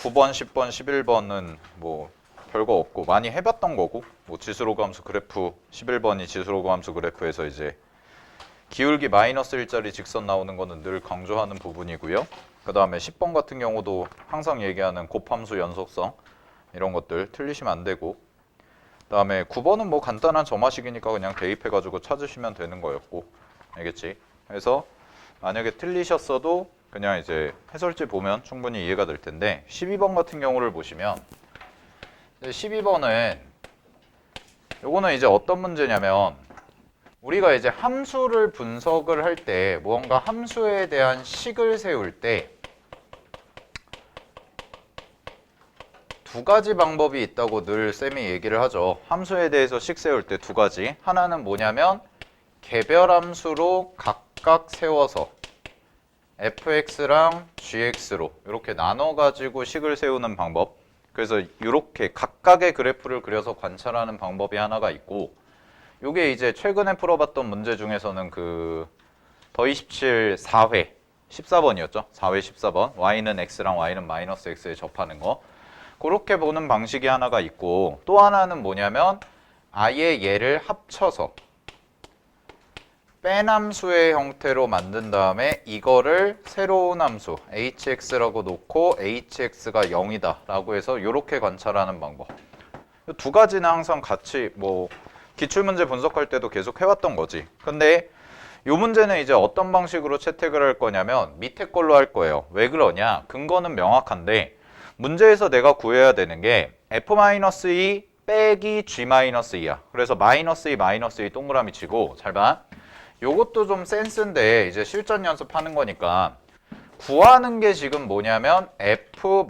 9번, 10번, 11번은 뭐 별거 없고 많이 해봤던 거고, 뭐 지수로그 함수 그래프 11번이 지수로그 함수 그래프에서 이제 기울기 마이너스 1짜리 직선 나오는 거는 늘 강조하는 부분이고요. 그 다음에 10번 같은 경우도 항상 얘기하는 곱함수 연속성 이런 것들 틀리시면 안 되고, 그 다음에 9번은 뭐 간단한 점화식이니까 그냥 대입해가지고 찾으시면 되는 거였고, 알겠지? 그래서 만약에 틀리셨어도 그냥 이제 해설지 보면 충분히 이해가 될 텐데, 12번 같은 경우를 보시면 12번은 요거는 이제 어떤 문제냐면, 우리가 이제 함수를 분석을 할 때 무언가 함수에 대한 식을 세울 때 두 가지 방법이 있다고 늘 쌤이 얘기를 하죠. 함수에 대해서 식 세울 때 두 가지. 하나는 뭐냐면 개별함수로 각각 세워서 fx랑 gx로 이렇게 나눠가지고 식을 세우는 방법. 그래서 이렇게 각각의 그래프를 그려서 관찰하는 방법이 하나가 있고, 요게 이제 최근에 풀어봤던 문제 중에서는 그 더27 4회 14번이었죠. 4회 14번. y는 x랑 y는 마이너스 x에 접하는 거. 그렇게 보는 방식이 하나가 있고, 또 하나는 뭐냐면 아예 얘를 합쳐서 뺀함수의 형태로 만든 다음에 이거를 새로운 함수 hx라고 놓고 hx가 0이다 라고 해서 이렇게 관찰하는 방법. 두 가지는 항상 같이 뭐 기출문제 분석할 때도 계속 해왔던 거지. 근데 이 문제는 이제 어떤 방식으로 채택을 할 거냐면 밑에 걸로 할 거예요. 왜 그러냐? 근거는 명확한데 문제에서 내가 구해야 되는 게 f-2 빼기 g-2야. 그래서 -2, -2 동그라미 치고, 잘 봐. 요것도 좀 센스인데 이제 실전 연습하는 거니까 구하는 게 지금 뭐냐면 f-2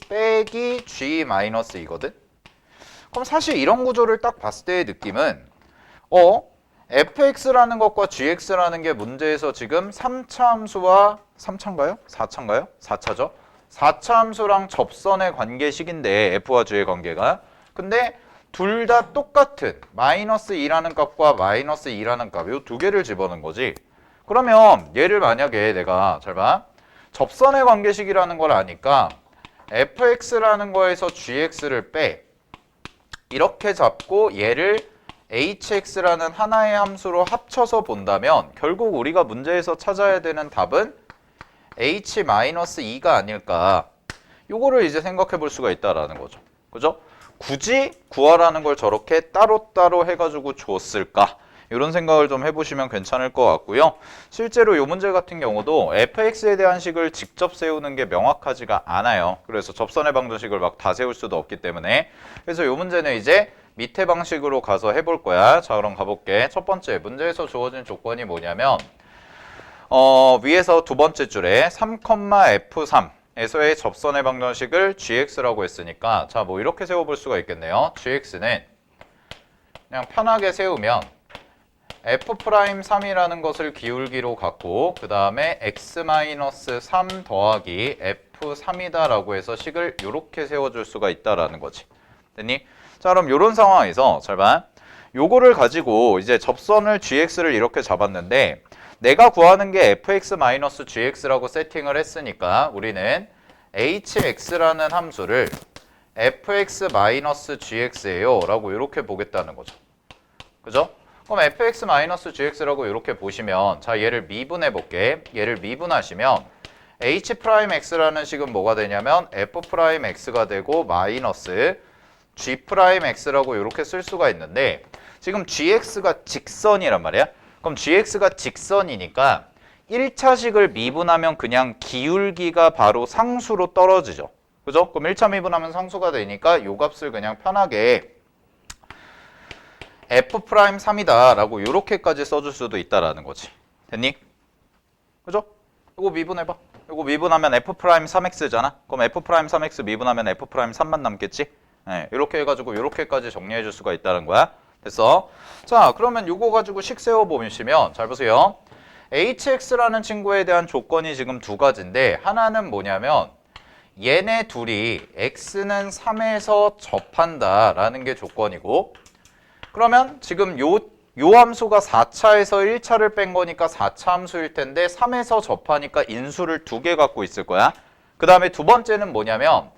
빼기 g-2거든? 그럼 사실 이런 구조를 딱 봤을 때의 느낌은 fx라는 것과 gx라는 게 문제에서 지금 3차 함수와 3차인가요? 4차인가요? 4차죠? 4차 함수랑 접선의 관계식인데 f와 g의 관계가, 근데 둘 다 똑같은 -2라는 값과 -2라는 값, 이 두 개를 집어넣은 거지. 그러면 얘를 만약에 내가 잘 봐, 접선의 관계식이라는 걸 아니까 fx라는 거에서 gx를 빼, 이렇게 잡고 얘를 hx라는 하나의 함수로 합쳐서 본다면 결국 우리가 문제에서 찾아야 되는 답은 h-2가 아닐까. 요거를 이제 생각해 볼 수가 있다라는 거죠. 그죠? 굳이 구하라는 걸 저렇게 따로따로 해가지고 줬을까? 이런 생각을 좀 해보시면 괜찮을 것 같고요. 실제로 이 문제 같은 경우도 fx에 대한 식을 직접 세우는 게 명확하지가 않아요. 그래서 접선의 방정식을 막 다 세울 수도 없기 때문에. 그래서 이 문제는 이제 밑에 방식으로 가서 해볼 거야. 자, 그럼 가볼게. 첫 번째, 문제에서 주어진 조건이 뭐냐면 위에서 두 번째 줄에 3,f3 에서의 접선의 방정식을 gx라고 했으니까, 자, 뭐 이렇게 세워볼 수가 있겠네요. gx는 그냥 편하게 세우면 f'3이라는 것을 기울기로 갖고 그 다음에 x-3 더하기 f3이다 라고 해서 식을 이렇게 세워줄 수가 있다라는 거지. 됐니? 자, 그럼 이런 상황에서 잘 봐. 요거를 가지고 이제 접선을 gx를 이렇게 잡았는데 내가 구하는 게 fx-gx라고 세팅을 했으니까 우리는 hx라는 함수를 fx-gx예요 라고 이렇게 보겠다는 거죠. 그죠? 그럼 fx-gx라고 이렇게 보시면, 자, 얘를 미분해 볼게. 얘를 미분하시면 h'x라는 식은 뭐가 되냐면 f'x가 되고 마이너스 g'x라고 이렇게 쓸 수가 있는데, 지금 gx가 직선이란 말이야. 그럼 gx가 직선이니까 1차식을 미분하면 그냥 기울기가 바로 상수로 떨어지죠. 그죠? 그럼 1차 미분하면 상수가 되니까 요 값을 그냥 편하게 f'3이다 라고 이렇게까지 써줄 수도 있다라는 거지. 됐니? 그죠? 이거 미분해봐. 이거 미분하면 f'3x잖아. 그럼 f'3x 미분하면 f'3만 남겠지? 네, 이렇게 해가지고 이렇게까지 정리해줄 수가 있다는 거야. 됐어? 자, 그러면 이거 가지고 식 세워보시면, 잘 보세요. hx라는 친구에 대한 조건이 지금 두 가지인데, 하나는 뭐냐면 얘네 둘이 x는 3에서 접한다 라는 게 조건이고, 그러면 지금 요 함수가 4차에서 1차를 뺀 거니까 4차 함수일 텐데 3에서 접하니까 인수를 두 개 갖고 있을 거야. 그 다음에 두 번째는 뭐냐면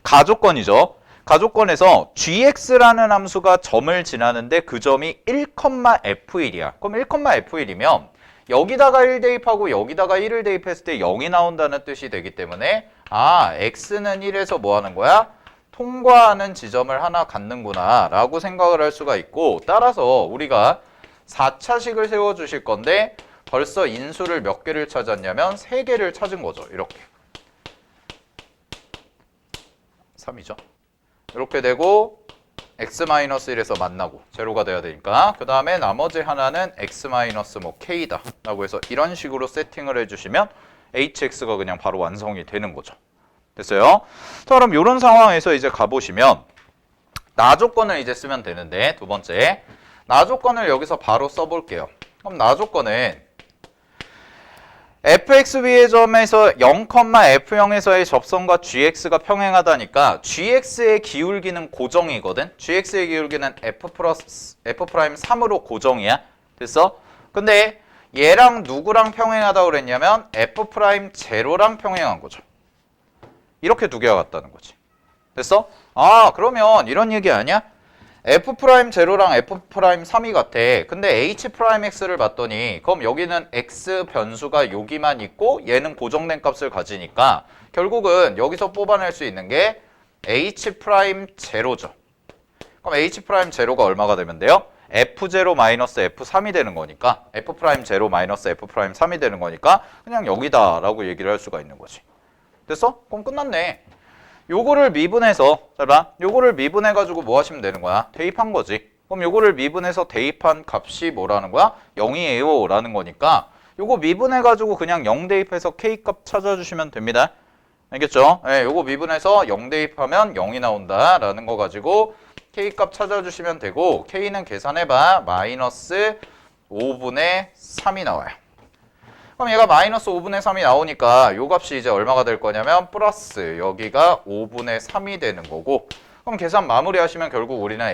가조건이죠. 가조건에서 gx라는 함수가 점을 지나는데 그 점이 1,f1이야. 그럼 1,f1이면 여기다가 1 대입하고 여기다가 1을 대입했을 때 0이 나온다는 뜻이 되기 때문에 x는 1에서 뭐 하는 거야? 통과하는 지점을 하나 갖는구나 라고 생각을 할 수가 있고, 따라서 우리가 4차식을 세워주실 건데 벌써 인수를 몇 개를 찾았냐면 3개를 찾은 거죠. 이렇게 3이죠. 이렇게 되고 x-1에서 만나고 제로가 돼야 되니까, 그 다음에 나머지 하나는 x-k다 라고 해서 이런 식으로 세팅을 해주시면 hx가 그냥 바로 완성이 되는 거죠. 됐어요? 자, 그럼 이런 상황에서 이제 가보시면 나 조건을 이제 쓰면 되는데, 두 번째 나 조건을 여기서 바로 써볼게요. 그럼 나 조건은 fx위의 점에서 0,f0에서의 접선과 gx가 평행하다니까 gx의 기울기는 고정이거든. gx의 기울기는 f'3으로 고정이야. 됐어? 근데 얘랑 누구랑 평행하다고 그랬냐면 f'0랑 평행한 거죠. 이렇게 두 개가 같다는 거지. 됐어? 그러면 이런 얘기 아니야? f'0랑 f'3이 같아. 근데 h'x를 봤더니 그럼 여기는 x 변수가 여기만 있고 얘는 고정된 값을 가지니까 결국은 여기서 뽑아낼 수 있는 게 h'0죠. 그럼 h'0가 얼마가 되면 돼요? f0-f3이 되는 거니까, f'0-f'3이 되는 거니까 그냥 여기다 라고 얘기를 할 수가 있는 거지. 됐어? 그럼 끝났네. 요거를 미분해서, 잘 봐. 요거를 미분해가지고 뭐 하시면 되는 거야? 대입한 거지. 그럼 요거를 미분해서 대입한 값이 뭐라는 거야? 0이에요 라는 거니까 요거 미분해가지고 그냥 0 대입해서 k값 찾아주시면 됩니다. 알겠죠? 네, 요거 미분해서 0 대입하면 0이 나온다 라는 거 가지고 k값 찾아주시면 되고, k는 계산해봐. 마이너스 5분의 3이 나와요. 그럼 얘가 마이너스 5분의 3이 나오니까 요 값이 이제 얼마가 될 거냐면 플러스 여기가 5분의 3이 되는 거고, 그럼 계산 마무리 하시면 결국 우리는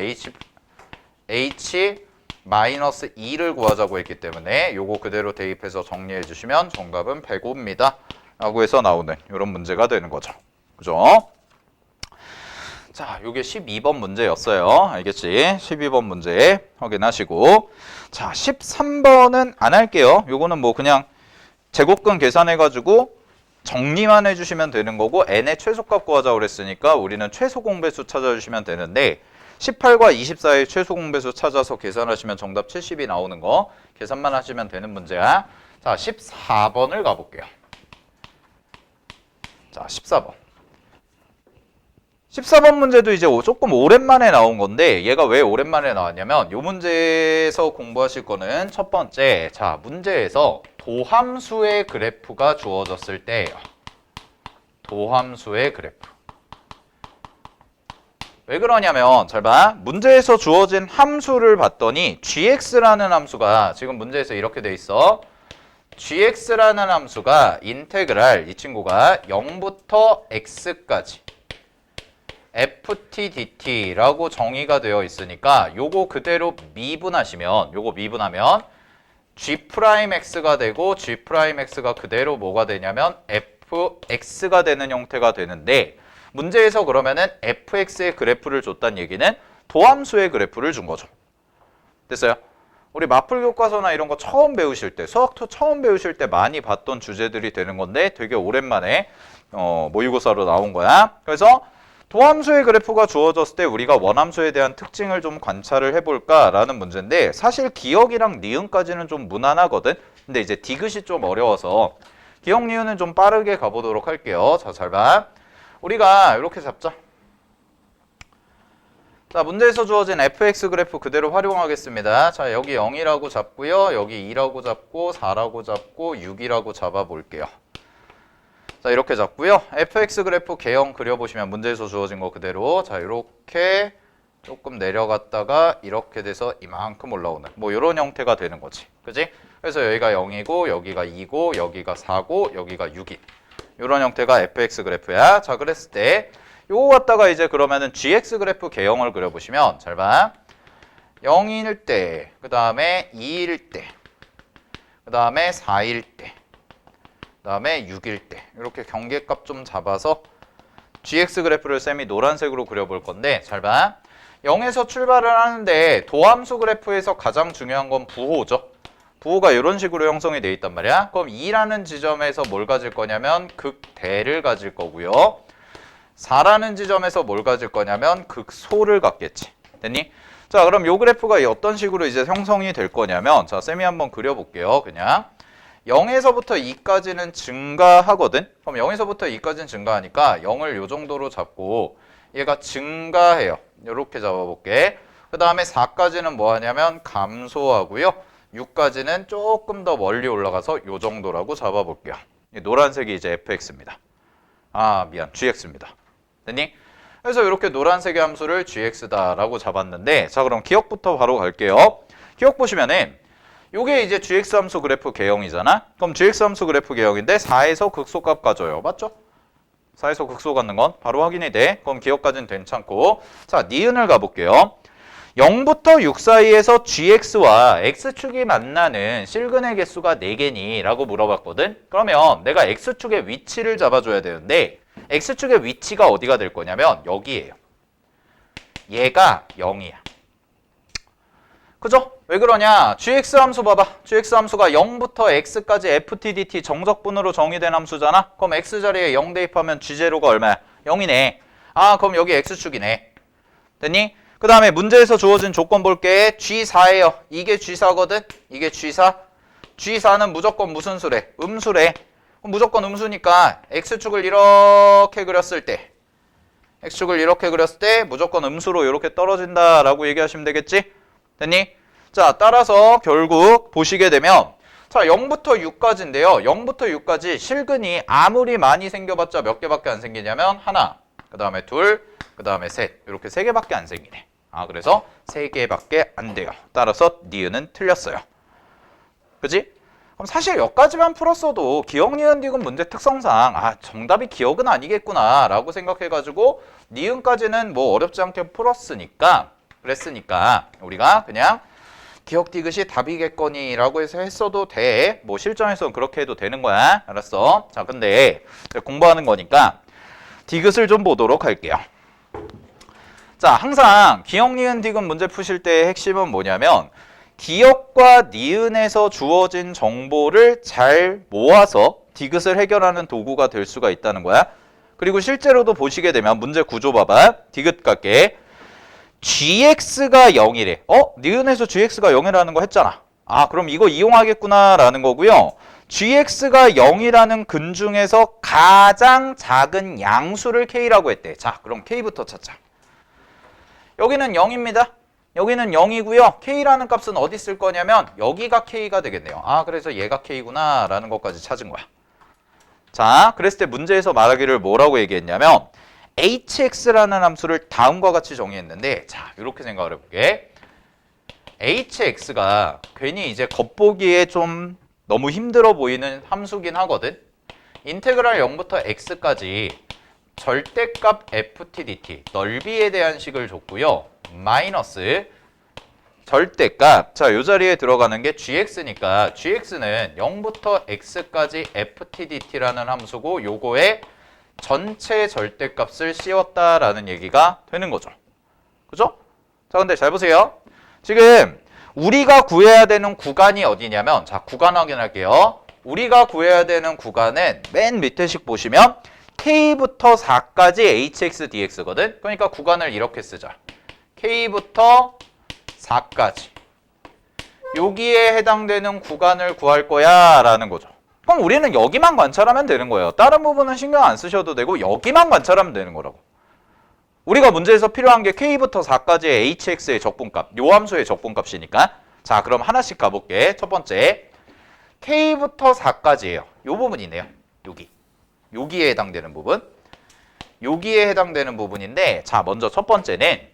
마이너스 2를 구하자고 했기 때문에 요거 그대로 대입해서 정리해 주시면 정답은 105입니다 라고 해서 나오는 이런 문제가 되는 거죠. 그죠? 자, 요게 12번 문제였어요. 알겠지? 12번 문제 확인하시고, 자, 13번은 안 할게요. 요거는 뭐 그냥 제곱근 계산해가지고 정리만 해주시면 되는 거고, n의 최소값 구하자고 그랬으니까 우리는 최소 공배수 찾아주시면 되는데 18과 24의 최소 공배수 찾아서 계산하시면 정답 70이 나오는 거 계산만 하시면 되는 문제야. 자, 14번을 가볼게요. 자, 14번. 14번 문제도 이제 조금 오랜만에 나온 건데, 얘가 왜 오랜만에 나왔냐면 이 문제에서 공부하실 거는 첫 번째, 자, 문제에서 도함수의 그래프가 주어졌을 때예요. 도함수의 그래프. 왜 그러냐면 잘 봐. 문제에서 주어진 함수를 봤더니 gx라는 함수가 지금 문제에서 이렇게 돼 있어. gx라는 함수가 인테그랄, 이 친구가 0부터 x까지 ft dt라고 정의가 되어 있으니까 요거 그대로 미분하시면, 요거 미분하면 g'x가 되고 g'x가 그대로 뭐가 되냐면 fx가 되는 형태가 되는데, 문제에서 그러면은 fx의 그래프를 줬다는 얘기는 도함수의 그래프를 준 거죠. 됐어요? 우리 마플 교과서나 이런 거 처음 배우실 때, 수학도 처음 배우실 때 많이 봤던 주제들이 되는 건데 되게 오랜만에 모의고사로 나온 거야. 그래서 도함수의 그래프가 주어졌을 때 우리가 원함수에 대한 특징을 좀 관찰을 해볼까라는 문제인데, 사실 기억이랑 니은까지는 좀 무난하거든. 근데 이제 디귿이 좀 어려워서 기억 니은은 좀 빠르게 가보도록 할게요. 자, 잘 봐. 우리가 이렇게 잡자. 자, 문제에서 주어진 fx 그래프 그대로 활용하겠습니다. 자, 여기 0이라고 잡고요. 여기 2라고 잡고 4라고 잡고 6이라고 잡아볼게요. 자, 이렇게 잡고요. fx 그래프 개형 그려보시면 문제에서 주어진 거 그대로, 자, 이렇게 조금 내려갔다가 이렇게 돼서 이만큼 올라오는 뭐 이런 형태가 되는 거지. 그지? 그래서 여기가 0이고 여기가 2고 여기가 4고 여기가 6이 이런 형태가 fx 그래프야. 자, 그랬을 때 요거 갖다가 이제 그러면은 gx 그래프 개형을 그려보시면, 잘 봐. 0일 때, 그 다음에 2일 때, 그 다음에 4일 때, 그다음에 6일 때 이렇게 경계값 좀 잡아서 gx 그래프를 쌤이 노란색으로 그려볼 건데 잘 봐. 0에서 출발을 하는데 도함수 그래프에서 가장 중요한 건 부호죠. 부호가 이런 식으로 형성이 돼 있단 말이야. 그럼 2라는 지점에서 뭘 가질 거냐면 극대를 가질 거고요. 4라는 지점에서 뭘 가질 거냐면 극소를 갖겠지. 됐니? 자, 그럼 요 그래프가 어떤 식으로 이제 형성이 될 거냐면 자, 쌤이 한번 그려볼게요. 그냥 0에서부터 2까지는 증가하거든. 그럼 0에서부터 2까지는 증가하니까 0을 요 정도로 잡고 얘가 증가해요. 이렇게 잡아볼게. 그 다음에 4까지는 뭐 하냐면 감소하고요. 6까지는 조금 더 멀리 올라가서 요 정도라고 잡아볼게요. 노란색이 이제 fx입니다. 아, 미안, gx입니다. 됐니? 그래서 이렇게 노란색의 함수를 gx다라고 잡았는데 자, 그럼 기억부터 바로 갈게요. 기억 보시면은 요게 이제 gx 함수 그래프 개형이잖아. 그럼 gx 함수 그래프 개형인데 4에서 극소값 가져요. 맞죠? 4에서 극소 갖는 건 바로 확인이 돼. 그럼 기억까지는 괜찮고. 자, 니은을 가볼게요. 0부터 6 사이에서 gx와 x축이 만나는 실근의 개수가 4개니? 라고 물어봤거든. 그러면 내가 x축의 위치를 잡아줘야 되는데 x축의 위치가 어디가 될 거냐면 여기에요. 얘가 0이야. 그죠? 왜 그러냐? gx 함수 봐봐. gx 함수가 0부터 x까지 ftdt 정적분으로 정의된 함수잖아. 그럼 x 자리에 0 대입하면 g0가 얼마야? 0이네. 아, 그럼 여기 x축이네. 됐니? 그 다음에 문제에서 주어진 조건 볼게. G4예요. 이게 G4거든. 이게 G4. G4는 무조건 무슨 수래? 음수래. 무조건 음수니까 X축을 이렇게 그렸을 때 X축을 이렇게 그렸을 때 무조건 음수로 이렇게 떨어진다라고 얘기하시면 되겠지? 됐니? 자, 따라서 결국 보시게 되면 자, 0부터 6까지인데요. 0부터 6까지 실근이 아무리 많이 생겨봤자 몇 개밖에 안 생기냐면 하나, 그 다음에 둘, 그 다음에 셋. 이렇게 3개밖에 안 생기네. 아, 그래서 3개밖에 안 돼요. 따라서 니은은 틀렸어요. 그지? 그럼 사실 여기까지만 풀었어도 기억, 니은, 디귿 문제 특성상 아, 정답이 기억은 아니겠구나 라고 생각해가지고 니은까지는 뭐 어렵지 않게 풀었으니까 그랬으니까 우리가 그냥 기억, 디귿이 답이겠거니 라고 해서 했어도 돼. 뭐 실전에서는 그렇게 해도 되는 거야. 알았어? 자, 근데 공부하는 거니까 디귿을 좀 보도록 할게요. 자, 항상 기억, 니은, 디귿 문제 푸실 때의 핵심은 뭐냐면 기억과 니은에서 주어진 정보를 잘 모아서 디귿을 해결하는 도구가 될 수가 있다는 거야. 그리고 실제로도 보시게 되면 문제 구조 봐봐. 디귿 갈게. gx가 0이래. 니은에서 gx가 0이라는 거 했잖아. 아, 그럼 이거 이용하겠구나 라는 거고요. gx가 0이라는 근 중에서 가장 작은 양수를 k라고 했대. 자, 그럼 k부터 찾자. 여기는 0입니다. 여기는 0이고요. k라는 값은 어디 쓸 거냐면 여기가 k가 되겠네요. 아, 그래서 얘가 k구나 라는 것까지 찾은 거야. 자, 그랬을 때 문제에서 말하기를 뭐라고 얘기했냐면 hx라는 함수를 다음과 같이 정의했는데 자, 이렇게 생각을 해볼게. hx가 괜히 이제 겉보기에 좀 너무 힘들어 보이는 함수긴 하거든. 인테그랄 0부터 x까지 절대값 ftdt 넓이에 대한 식을 줬고요. 마이너스 절대값. 자, 요 자리에 들어가는 게 gx니까 gx는 0부터 x까지 ftdt라는 함수고 요거에 전체 절대값을 씌웠다라는 얘기가 되는 거죠. 그죠? 자, 근데 잘 보세요. 지금 우리가 구해야 되는 구간이 어디냐면 자, 구간 확인할게요. 우리가 구해야 되는 구간은 맨 밑에 식 보시면 k부터 4까지 hx dx거든. 그러니까 구간을 이렇게 쓰자. k부터 4까지 여기에 해당되는 구간을 구할 거야 라는 거죠. 그럼 우리는 여기만 관찰하면 되는 거예요. 다른 부분은 신경 안 쓰셔도 되고 여기만 관찰하면 되는 거라고. 우리가 문제에서 필요한 게 k부터 4까지의 hx의 적분값, 요 함수의 적분값이니까. 자, 그럼 하나씩 가볼게. 첫 번째 k부터 4까지예요. 요 부분이네요. 여기에 해당되는 부분. 여기에 해당되는 부분인데 자, 먼저 첫 번째는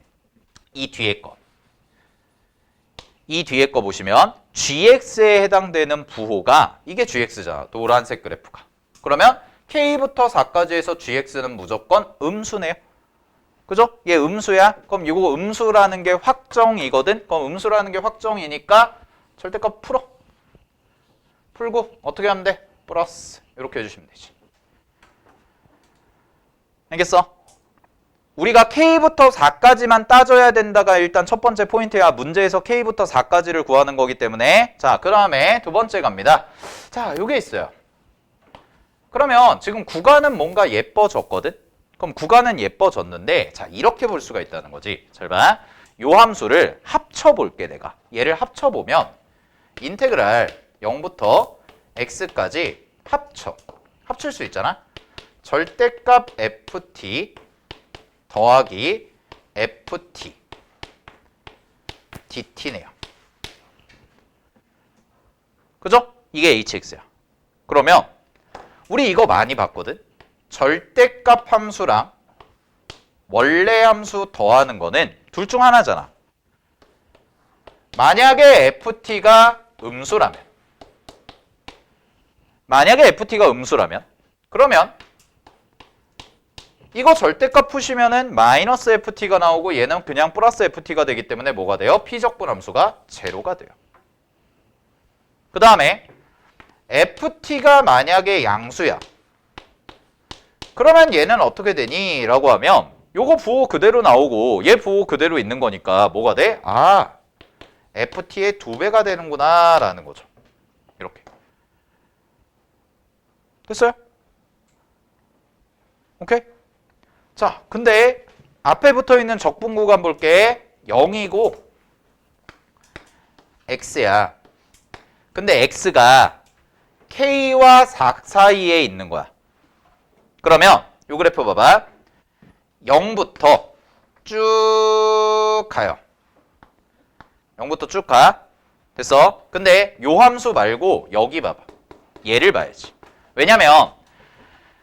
이 뒤에 거. 이 뒤에 거 보시면 gx에 해당되는 부호가 이게 gx잖아. 노란색 그래프가. 그러면 k부터 4까지 해서 gx는 무조건 음수네요. 그죠? 얘 음수야. 그럼 이거 음수라는 게 확정이거든. 그럼 음수라는 게 확정이니까 절대값 풀어. 풀고 어떻게 하면 돼? 플러스 이렇게 해주시면 되지. 알겠어? 우리가 K부터 4까지만 따져야 된다가 일단 첫 번째 포인트야. 문제에서 K부터 4까지를 구하는 거기 때문에. 자, 그 다음에 두 번째 갑니다. 자, 요게 있어요. 그러면 지금 구간은 뭔가 예뻐졌거든? 그럼 구간은 예뻐졌는데, 자, 이렇게 볼 수가 있다는 거지. 잘 봐. 요 함수를 합쳐볼게, 내가. 얘를 합쳐보면, 인테그랄 0부터 x까지 합칠 수 있잖아? 절대값 ft 더하기 ft dt네요. 그죠? 이게 hx야. 그러면 우리 이거 많이 봤거든? 절대값 함수랑 원래 함수 더하는 거는 둘 중 하나잖아. 만약에 ft가 음수라면 그러면 이거 절대값 푸시면은 마이너스 ft가 나오고 얘는 그냥 플러스 ft가 되기 때문에 뭐가 돼요? 피적분 함수가 제로가 돼요. 그 다음에 ft가 만약에 양수야. 그러면 얘는 어떻게 되니? 라고 하면 요거 부호 그대로 나오고 얘 부호 그대로 있는 거니까 뭐가 돼? 아, ft의 2배가 되는구나 라는 거죠. 이렇게. 됐어요? 오케이? 자, 근데 앞에 붙어있는 적분 구간 볼게. 0이고 x야. 근데 x가 k와 4 사이에 있는 거야. 그러면 요 그래프 봐봐. 0부터 쭉 가요. 0부터 쭉 가. 됐어? 근데 요 함수 말고 여기 봐봐. 얘를 봐야지. 왜냐면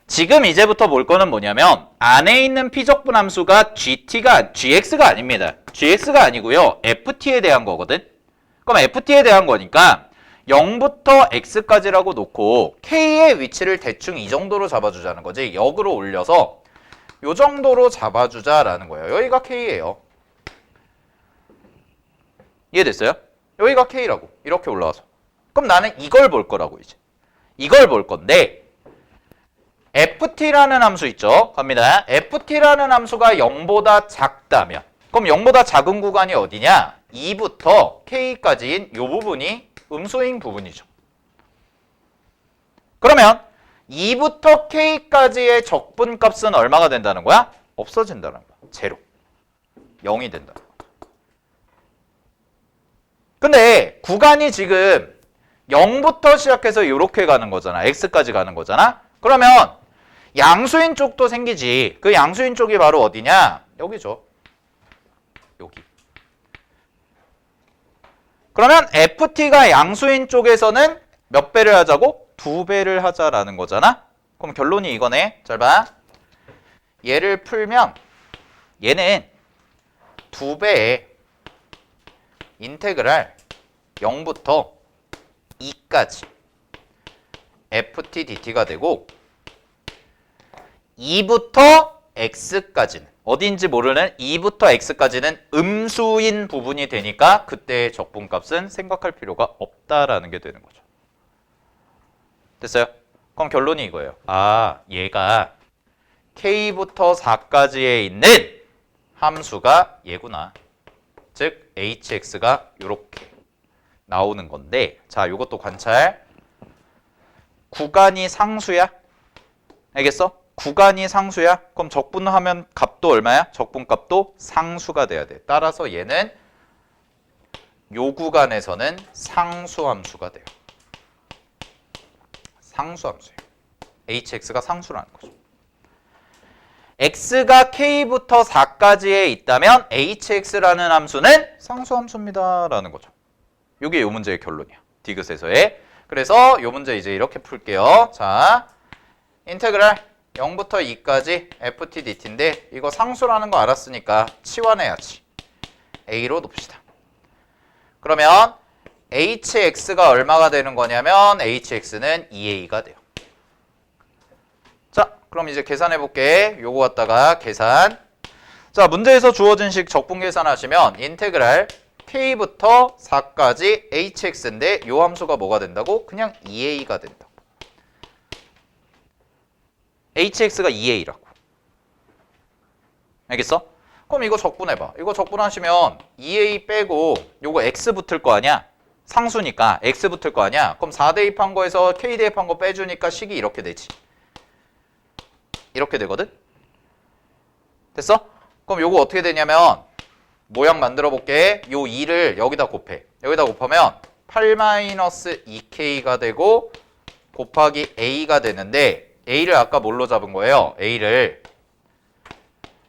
지금 이제부터 볼 거는 뭐냐면 안에 있는 피적분 함수가 gx가 아닙니다. gx가 아니고요. ft에 대한 거거든. 그럼 ft에 대한 거니까 0부터 x까지라고 놓고 k의 위치를 대충 이 정도로 잡아주자는 거지. 역으로 올려서 요 정도로 잡아주자라는 거예요. 여기가 k예요. 이해됐어요? 여기가 k라고. 이렇게 올라와서. 그럼 나는 이걸 볼 거라고 이제. 이걸 볼 건데 ft라는 함수 있죠? 갑니다. ft라는 함수가 0보다 작다면 그럼 0보다 작은 구간이 어디냐? 2부터 k까지인 요 부분이 음수인 부분이죠. 그러면 2부터 k까지의 적분값은 얼마가 된다는 거야? 없어진다는 거야. 제로. 0이 된다는 거야. 근데 구간이 지금 0부터 시작해서 이렇게 가는 거잖아. x까지 가는 거잖아. 그러면 양수인 쪽도 생기지. 그 양수인 쪽이 바로 어디냐? 여기죠. 여기. 그러면 ft가 양수인 쪽에서는 몇 배를 하자고? 2배를 하자라는 거잖아. 그럼 결론이 이거네. 잘 봐. 얘를 풀면 얘는 2배의 인테그랄 0부터 2까지 ft dt가 되고 2부터 x까지는 어딘지 모르는 2부터 x까지는 음수인 부분이 되니까 그때의 적분값은 생각할 필요가 없다라는 게 되는 거죠. 됐어요? 그럼 결론이 이거예요. 아, 얘가 k부터 4까지에 있는 함수가 얘구나. 즉 hx가 이렇게 나오는 건데, 자, 요것도 관찰. 구간이 상수야? 알겠어? 구간이 상수야? 그럼 적분하면 값도 얼마야? 적분값도 상수가 돼야 돼. 따라서 얘는 요 구간에서는 상수함수가 돼요. 상수함수예요. hx가 상수라는 거죠. x가 k부터 4까지에 있다면 hx라는 함수는 상수함수입니다 라는 거죠. 요게 요 문제의 결론이야. 디귿에서의. 그래서 요 문제 이제 이렇게 풀게요. 자, 인테그랄 0부터 2까지 ft dt인데 이거 상수라는 거 알았으니까 치환해야지. a로 놉시다. 그러면 hx가 얼마가 되는 거냐면 hx는 2a가 돼요. 자, 그럼 이제 계산해 볼게. 요거 갖다가 계산. 자, 문제에서 주어진 식 적분 계산하시면 인테그랄 k부터 4까지 hx인데 요 함수가 뭐가 된다고? 그냥 2a가 된다. hx가 2a라고. 알겠어? 그럼 이거 적분해봐. 이거 적분하시면 2a 빼고 요거 x 붙을 거 아니야? 상수니까 x 붙을 거 아니야? 그럼 4 대입한 거에서 k 대입한 거 빼주니까 식이 이렇게 되지. 이렇게 되거든? 됐어? 그럼 요거 어떻게 되냐면 모양 만들어 볼게. 요 2를 여기다 곱해. 여기다 곱하면 8-2k가 되고 곱하기 a가 되는데 a를 아까 뭘로 잡은 거예요? a를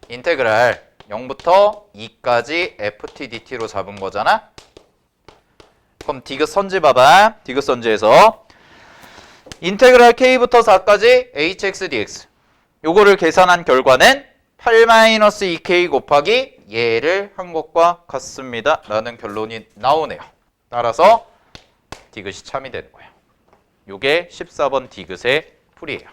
인테그랄 0부터 2까지 ft dt로 잡은 거잖아? 그럼 디귿 선지 봐봐. 디귿 선지에서 인테그랄 k부터 4까지 hx dx 요거를 계산한 결과는 8-2k 곱하기 얘를 한 것과 같습니다 라는 결론이 나오네요. 따라서 디귿이 참이 되는 거예요. 요게 14번 디귿의 풀이에요.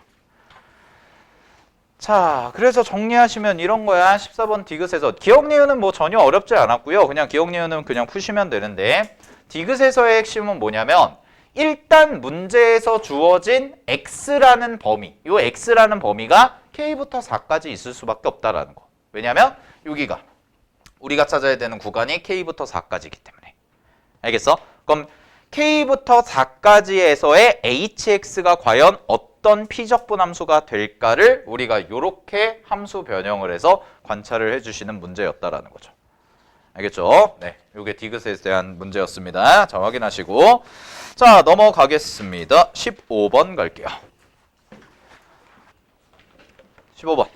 자, 그래서 정리하시면 이런 거야. 14번 디귿에서 기억 니은은 뭐 전혀 어렵지 않았고요. 그냥 기억 니은은 그냥 푸시면 되는데 디귿에서의 핵심은 뭐냐면 일단 문제에서 주어진 x라는 범위, 요 x라는 범위가 k부터 4까지 있을 수밖에 없다라는 거. 왜냐면 여기가 우리가 찾아야 되는 구간이 k부터 4까지이기 때문에. 알겠어? 그럼 k부터 4까지에서의 hx가 과연 어떤 피적분 함수가 될까를 우리가 이렇게 함수 변형을 해서 관찰을 해주시는 문제였다라는 거죠. 알겠죠? 네, 이게 디귿에 대한 문제였습니다. 자, 확인하시고 자, 넘어가겠습니다. 15번 갈게요. 15번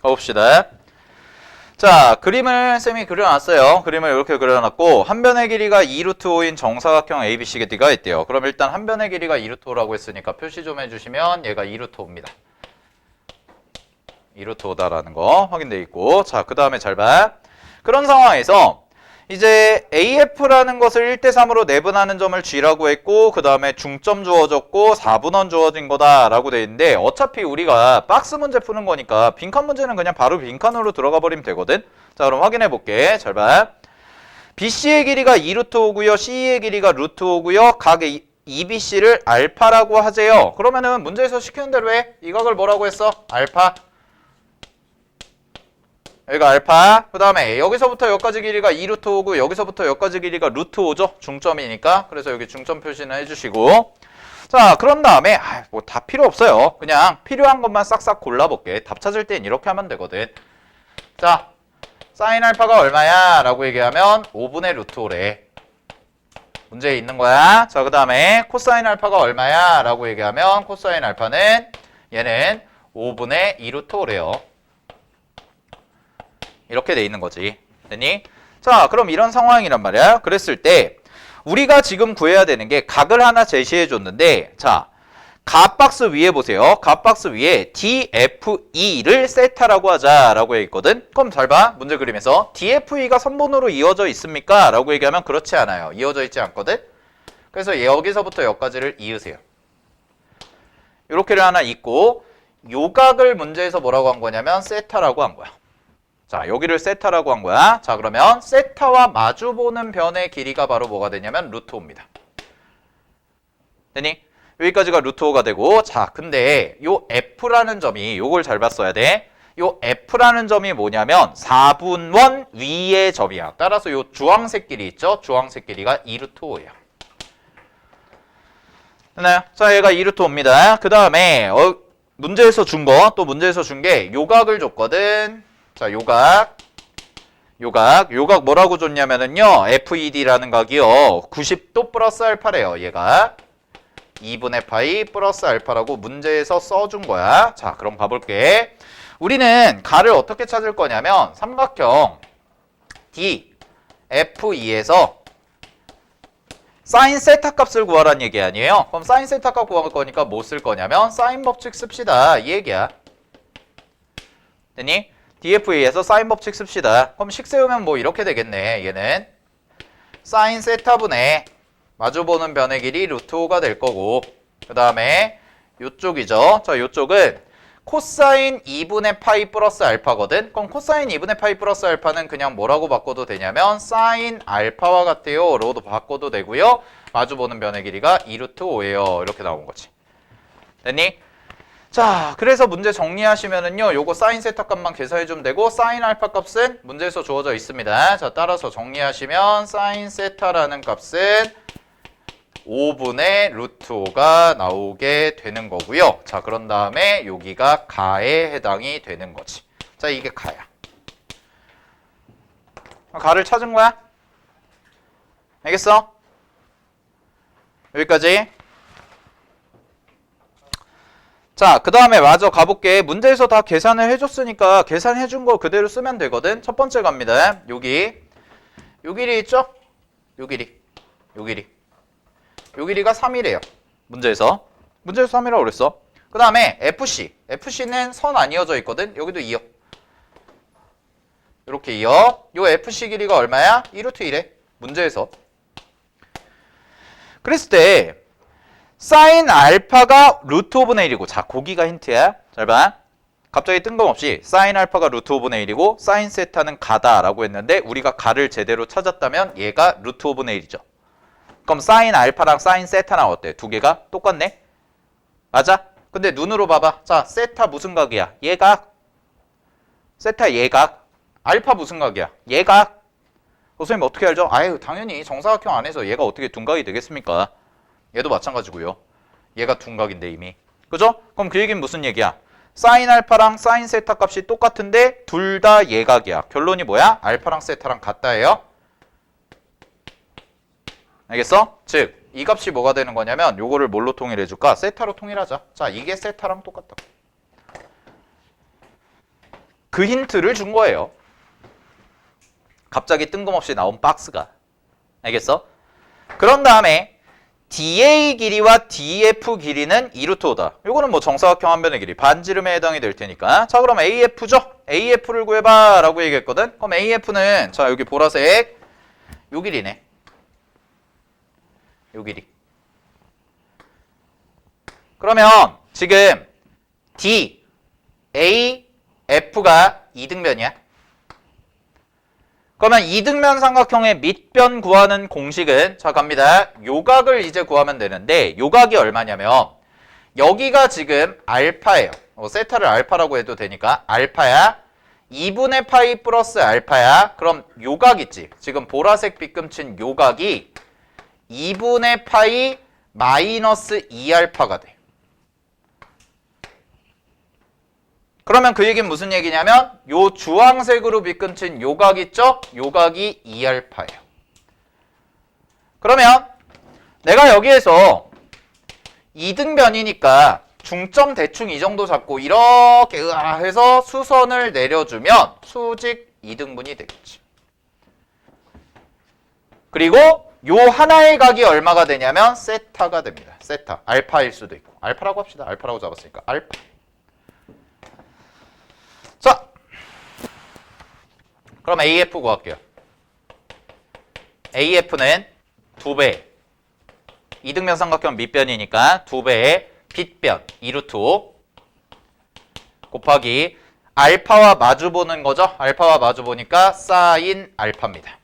가봅시다. 자, 그림을 쌤이 그려놨어요. 그림을 이렇게 그려놨고 한 변의 길이가 2루트 5인 정사각형 ABCD가 있대요. 그럼 일단 한 변의 길이가 2루트 5라고 했으니까 표시 좀 해주시면 얘가 2루트 5입니다. 2루트 5다라는 거 확인돼 있고, 자, 그 다음에 잘 봐. 그런 상황에서 이제 AF라는 것을 1대3으로 내분하는 점을 G라고 했고 그 다음에 중점 주어졌고 4분원 주어진 거다라고 돼 있는데 어차피 우리가 박스 문제 푸는 거니까 빈칸 문제는 그냥 바로 빈칸으로 들어가 버리면 되거든. 자, 그럼 확인해 볼게. 잘 봐. BC의 길이가 2루트 5고요. CE의 길이가 루트 5고요. 각 EBC를 알파라고 하재요. 그러면은 문제에서 시키는 대로 해. 이 각을 뭐라고 했어? 알파. 여기가 알파. 그 다음에 여기서부터 여기까지 길이가 2루트 5고 여기서부터 여기까지 길이가 루트 5죠. 중점이니까. 그래서 여기 중점 표시는 해주시고. 자, 그런 다음에 뭐 다 필요 없어요. 그냥 필요한 것만 싹싹 골라볼게. 답 찾을 땐 이렇게 하면 되거든. 자, 사인 알파가 얼마야? 라고 얘기하면 5분의 루트 5래. 문제에 있는 거야. 자, 그 다음에 코사인 알파가 얼마야? 라고 얘기하면 코사인 알파는 얘는 5분의 2루트 5래요. 이렇게 돼 있는 거지. 됐니? 자, 그럼 이런 상황이란 말이야. 그랬을 때 우리가 지금 구해야 되는 게 각을 하나 제시해 줬는데, 자, 값박스 위에 보세요. 값박스 위에 DFE를 세타라고 하자라고 했거든. 그럼 잘 봐. 문제 그림에서 DFE가 선분으로 이어져 있습니까? 라고 얘기하면 그렇지 않아요. 이어져 있지 않거든. 그래서 여기서부터 여기까지를 이으세요. 요렇게를 하나 있고 요 각을 문제에서 뭐라고 한 거냐면 세타라고 한 거야. 자, 여기를 세타라고 한 거야. 자, 그러면 세타와 마주보는 변의 길이가 바로 뭐가 되냐면 루트 5입니다. 됐니? 여기까지가 루트 5가 되고, 자, 근데 요 F라는 점이 요걸 잘 봤어야 돼. 요 F라는 점이 뭐냐면 4분원 위의 점이야. 따라서 요 주황색 길이 있죠? 주황색 길이가 2루트 5예요. 됐나요? 자, 얘가 2루트 5입니다. 그 다음에 문제에서 준 거, 또 문제에서 준 게 요각을 줬거든. 자, 요각 뭐라고 줬냐면은요, FED라는 각이요, 90도 플러스 알파래요. 얘가 2분의 파이 플러스 알파라고 문제에서 써준 거야. 자, 그럼 가볼게. 우리는 가를 어떻게 찾을 거냐면 삼각형 DFE에서 사인 세타 값을 구하라는 얘기 아니에요? 그럼 사인 세타 값 구할 거니까 뭐 쓸 거냐면 사인 법칙 씁시다, 이 얘기야. 됐니? DFE에서 사인 법칙 씁시다. 그럼 식 세우면 뭐 이렇게 되겠네. 얘는 사인 세타분의 마주보는 변의 길이 루트 5가 될 거고, 그 다음에 요쪽이죠. 자, 요쪽은 코사인 2분의 파이 플러스 알파거든. 그럼 코사인 2분의 파이 플러스 알파는 그냥 뭐라고 바꿔도 되냐면 사인 알파와 같아요 로도 바꿔도 되고요. 마주보는 변의 길이가 2루트 5예요. 이렇게 나온 거지. 됐니? 자, 그래서 문제 정리하시면은요, 요거 사인 세타 값만 계산해주면 되고, 사인 알파 값은 문제에서 주어져 있습니다. 자, 따라서 정리하시면, 사인 세타라는 값은 5분의 루트 5가 나오게 되는 거고요. 자, 그런 다음에 여기가 가에 해당이 되는 거지. 자, 이게 가야. 가를 찾은 거야? 알겠어? 여기까지. 자, 그 다음에 마저 가볼게. 문제에서 다 계산을 해줬으니까 계산해준 거 그대로 쓰면 되거든. 첫 번째 갑니다. 여기. 요 길이 있죠? 요 길이. 요 길이. 요 길이가 3이래요. 문제에서 3이라고 그랬어. 그 다음에 FC. FC는 선 안 이어져 있거든. 여기도 이어. 이렇게 이어. 요 FC 길이가 얼마야? 2루트 1에. 문제에서. 그랬을 때 사인 알파가 루트 5분의 1이고, 자, 고기가 힌트야. 잘 봐. 갑자기 뜬금없이 사인 알파가 루트 5분의 1이고 사인 세타는 가다라고 했는데, 우리가 가를 제대로 찾았다면 얘가 루트 5분의 1이죠. 그럼 사인 알파랑 사인 세타랑 어때? 두 개가 똑같네? 맞아? 근데 눈으로 봐봐. 자, 세타 무슨 각이야? 얘각. 세타 얘각. 알파 무슨 각이야? 얘각. 선생님 어떻게 알죠? 아유, 당연히 정사각형 안에서 얘가 어떻게 둔각이 되겠습니까? 얘도 마찬가지고요. 얘가 둔각인데 이미. 그죠? 그럼 그 얘기는 무슨 얘기야? 사인 알파랑 사인 세타 값이 똑같은데 둘 다 얘각이야. 결론이 뭐야? 알파랑 세타랑 같다예요. 알겠어? 즉, 이 값이 뭐가 되는 거냐면 요거를 뭘로 통일해줄까? 세타로 통일하자. 자, 이게 세타랑 똑같다. 그 힌트를 준 거예요. 갑자기 뜬금없이 나온 박스가. 알겠어? 그런 다음에 DA 길이와 DF 길이는 2루트 5다. 요거는 뭐 정사각형 한 변의 길이, 반지름에 해당이 될 테니까. 자, 그럼 AF죠? AF를 구해봐 라고 얘기했거든. 그럼 AF는 자, 여기 보라색 요 길이네. 요 길이. 그러면 지금 D, A, F가 이등변이야. 그러면 이등변 삼각형의 밑변 구하는 공식은, 자, 갑니다. 요각을 이제 구하면 되는데, 요각이 얼마냐면 여기가 지금 알파예요. 세타를 알파라고 해도 되니까 알파야. 2분의 파이 플러스 알파야. 그럼 요각 있지? 지금 보라색 빗금친 요각이 2분의 파이 마이너스 2알파가 돼. 그러면 그 얘기는 무슨 얘기냐면 요 주황색으로 빗금친 요각 있죠? 요각이 2알파예요. 그러면 내가 여기에서 이등변이니까 중점 대충 이 정도 잡고 이렇게 해서 수선을 내려주면 수직 이등분이 되겠지. 그리고 요 하나의 각이 얼마가 되냐면 세타가 됩니다. 세타. 알파일 수도 있고. 알파라고 합시다. 알파라고 잡았으니까 알파. 자, 그럼 AF 구할게요. AF는 2배. 이등변 삼각형 밑변이니까 2배의 빗변 2루트 5 곱하기 알파와 마주보는 거죠. 알파와 마주보니까 사인 알파입니다.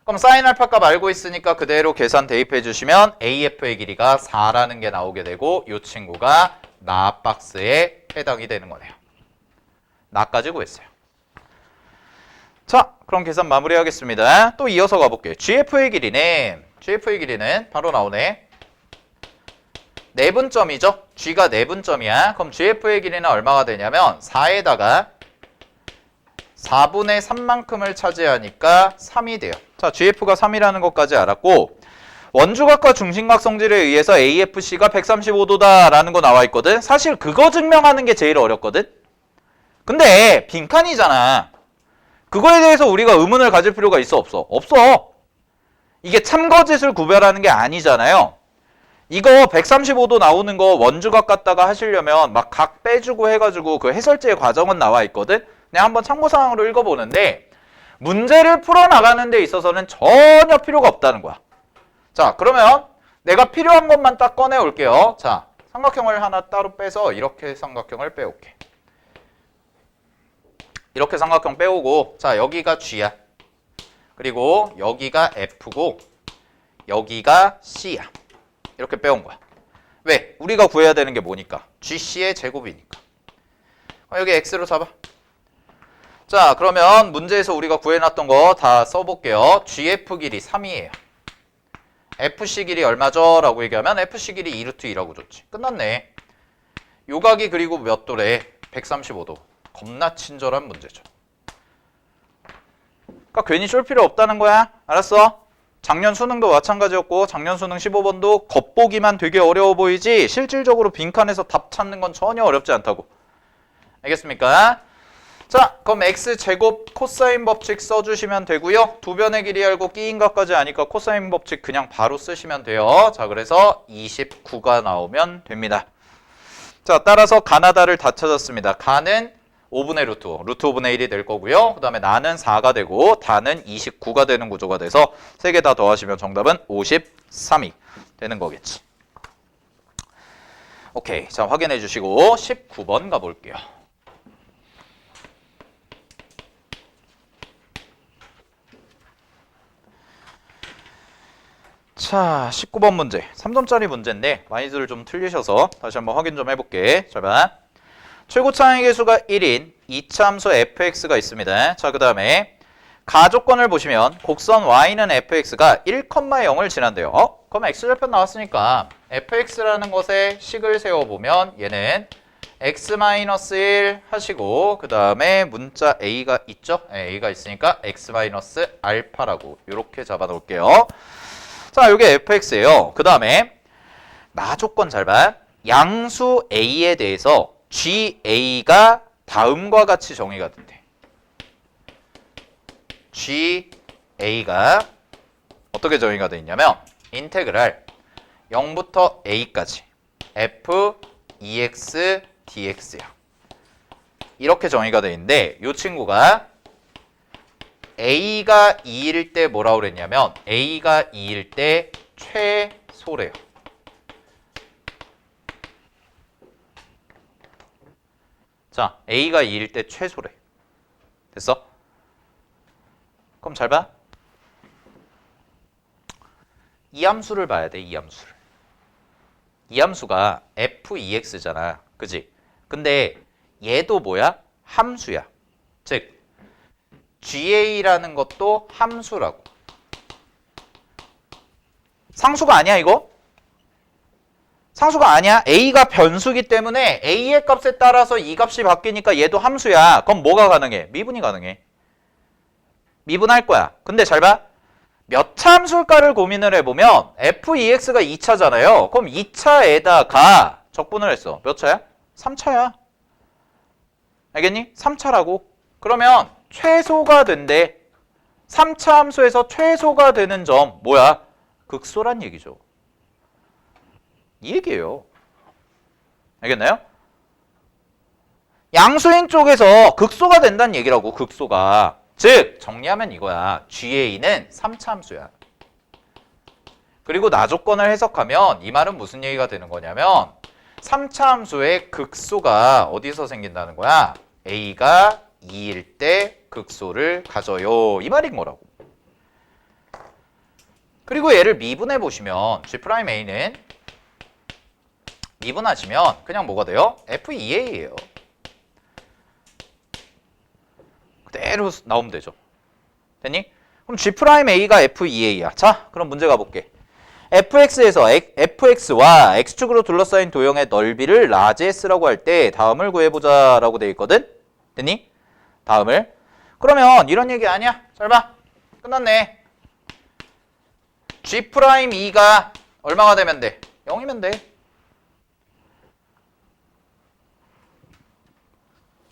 그럼 사인 알파 값 알고 있으니까 그대로 계산 대입해 주시면 AF의 길이가 4라는 게 나오게 되고 이 친구가 나 박스에 해당이 되는 거네요. 나까지 구했어요. 자, 그럼 계산 마무리하겠습니다. 또 이어서 가볼게요. GF의 길이는 바로 나오네. 내분점이죠. G가 내분점이야. 그럼 GF의 길이는 얼마가 되냐면 4에다가 4분의 3만큼을 차지하니까 3이 돼요. 자, GF가 3이라는 것까지 알았고 원주각과 중심각 성질에 의해서 AFC가 135도다라는 거 나와 있거든. 사실 그거 증명하는 게 제일 어렵거든. 근데 빈칸이잖아. 그거에 대해서 우리가 의문을 가질 필요가 있어 없어? 없어. 이게 참거짓을 구별하는 게 아니잖아요. 이거 135도 나오는 거 원주각 갖다가 하시려면 막 각 빼주고 해가지고 그 해설지의 과정은 나와 있거든. 그냥 한번 참고사항으로 읽어보는데 문제를 풀어나가는 데 있어서는 전혀 필요가 없다는 거야. 자, 그러면 내가 필요한 것만 딱 꺼내 올게요. 자, 삼각형을 하나 따로 빼서 이렇게 삼각형을 빼올게. 이렇게 삼각형 빼오고, 자, 여기가 G야. 그리고 여기가 F고 여기가 C야. 이렇게 빼온 거야. 왜? 우리가 구해야 되는 게 뭐니까? GC의 제곱이니까. 여기 x로 잡아. 자, 그러면 문제에서 우리가 구해놨던 거 다 써볼게요. GF 길이 3이에요. FC 길이 얼마죠? 라고 얘기하면 FC 길이 2루트 2라고 줬지. 끝났네. 요각이 그리고 몇 도래? 135도. 겁나 친절한 문제죠. 그러니까 괜히 쏠 필요 없다는 거야. 알았어? 작년 수능도 마찬가지였고 작년 수능 15번도 겉보기만 되게 어려워 보이지 실질적으로 빈칸에서 답 찾는 건 전혀 어렵지 않다고. 알겠습니까? 자, 그럼 x제곱 코사인 법칙 써주시면 되고요. 두 변의 길이 알고 끼인각까지 아니까 코사인 법칙 그냥 바로 쓰시면 돼요. 자, 그래서 29가 나오면 됩니다. 자, 따라서 가나다를 다 찾았습니다. 가는 5분의 루트 5, 루트 5분의 1이 될 거고요. 그 다음에 나는 4가 되고 다는 29가 되는 구조가 돼서 세 개 다 더하시면 정답은 53이 되는 거겠지. 오케이, 자 확인해 주시고 19번 가볼게요. 자, 19번 문제. 3점짜리 문제인데 많이들 좀 틀리셔서 다시 한번 확인 좀 해볼게. 잘 봐. 최고차항의 개수가 1인 2차 함수 fx가 있습니다. 자, 그 다음에 가조건을 보시면 곡선 y는 fx가 1,0을 지난대요. 그럼 x절편 나왔으니까 fx라는 것에 식을 세워보면 얘는 x-1 하시고 그 다음에 문자 a가 있죠? 네, a가 있으니까 x-알파라고 이렇게 잡아놓을게요. 자, 이게 fx예요. 그 다음에 나조건 잘 봐. 양수 a에 대해서 GA가 다음과 같이 정의가 된대. GA가 어떻게 정의가 되어 있냐면 인테그랄 0부터 A까지 f(EX) dx야. 이렇게 정의가 되어 있는데 이 친구가 A가 2일 때 뭐라고 그랬냐면 A가 2일 때 최소래요. 자, A가 2일 때 최소래. 됐어? 그럼 잘 봐. 이 함수를 봐야 돼, 이 함수를. 이 함수가 f(EX잖아. 그지? 근데 얘도 뭐야? 함수야. 즉, GA라는 것도 함수라고. 상수가 아니야, 이거? 상수가 아니야. A가 변수기 때문에 A의 값에 따라서 이 값이 바뀌니까 얘도 함수야. 그럼 뭐가 가능해? 미분이 가능해. 미분할 거야. 근데 잘 봐. 몇 차 함수일까를 고민을 해보면 f(EX가 2차잖아요. 그럼 2차에다가 적분을 했어. 몇 차야? 3차야. 알겠니? 3차라고. 그러면 최소가 된대. 3차 함수에서 최소가 되는 점 뭐야? 극소란 얘기죠. 이 얘기예요. 알겠나요? 양수인 쪽에서 극소가 된다는 얘기라고. 극소가. 즉 정리하면 이거야. GA는 3차 함수야. 그리고 나조건을 해석하면 이 말은 무슨 얘기가 되는 거냐면 3차 함수의 극소가 어디서 생긴다는 거야? A가 2일 때 극소를 가져요. 이 말인 거라고. 그리고 얘를 미분해 보시면 G'A는 미분하시면 그냥 뭐가 돼요? F2A예요. 그대로 나오면 되죠. 됐니? 그럼 G'A가 F2A야. 자, 그럼 문제 가볼게. fx에서 fx와 x축으로 둘러싸인 도형의 넓이를 라지S라고 할 때 다음을 구해보자 라고 돼 있거든? 됐니? 다음을. 그러면 이런 얘기 아니야. 잘 봐. 끝났네. G'E가 얼마가 되면 돼? 0이면 돼.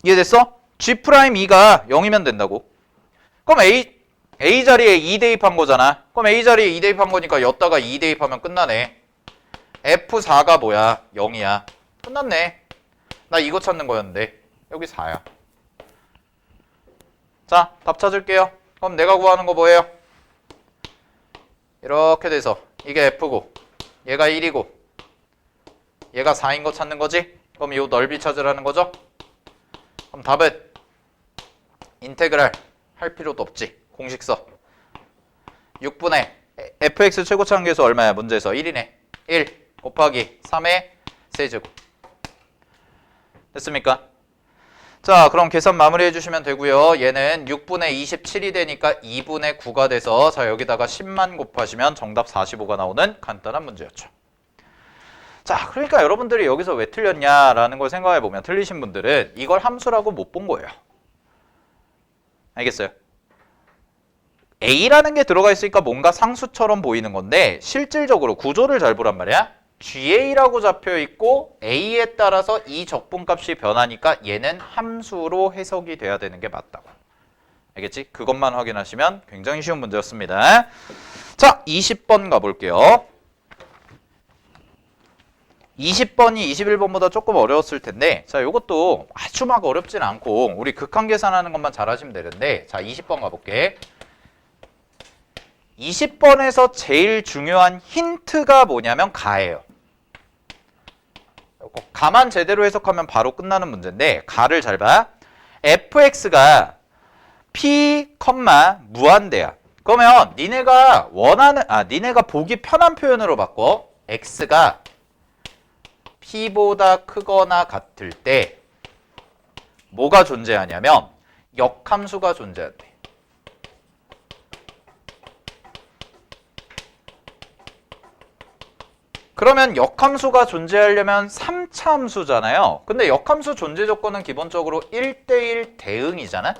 이해됐어? G'E가 0이면 된다고. 그럼 A 자리에 2 대입한 거잖아. 그럼 A 자리에 2 대입한 거니까 여기다가 2 대입하면 끝나네. F4가 뭐야? 0이야. 끝났네. 나 이거 찾는 거였는데 여기 4야. 자, 답 찾을게요. 그럼 내가 구하는 거 뭐예요? 이렇게 돼서 이게 F고 얘가 1이고 얘가 4인 거 찾는 거지? 그럼 이 넓이 찾으라는 거죠? 그럼 답은 인테그랄 할 필요도 없지. 공식 써. 6분의 fx 최고차항 계수 얼마야? 문제에서 1이네. 1 곱하기 3의 세제곱. 됐습니까? 자, 그럼 계산 마무리해 주시면 되고요. 얘는 6분의 27이 되니까 2분의 9가 돼서 자, 여기다가 10만 곱하시면 정답 45가 나오는 간단한 문제였죠. 자, 그러니까 여러분들이 여기서 왜 틀렸냐라는 걸 생각해 보면 틀리신 분들은 이걸 함수라고 못 본 거예요. 알겠어요? A라는 게 들어가 있으니까 뭔가 상수처럼 보이는 건데 실질적으로 구조를 잘 보란 말이야. GA라고 잡혀 있고 A에 따라서 이 적분값이 변하니까 얘는 함수로 해석이 돼야 되는 게 맞다고. 알겠지? 그것만 확인하시면 굉장히 쉬운 문제였습니다. 자, 20번 가볼게요. 20번이 21번보다 조금 어려웠을 텐데 자, 요것도 아주 막 어렵진 않고 우리 극한 계산하는 것만 잘 하시면 되는데 자, 20번 가볼게. 20번에서 제일 중요한 힌트가 뭐냐면 가예요. 가만 제대로 해석하면 바로 끝나는 문제인데 가를 잘 봐. fx가 p, 무한대야. 그러면 니네가 보기 편한 표현으로 바꿔. x가 p보다 크거나 같을 때 뭐가 존재하냐면 역함수가 존재한대. 그러면 역함수가 존재하려면 3차 함수잖아요. 근데 역함수 존재 조건은 기본적으로 1대1 대응이잖아.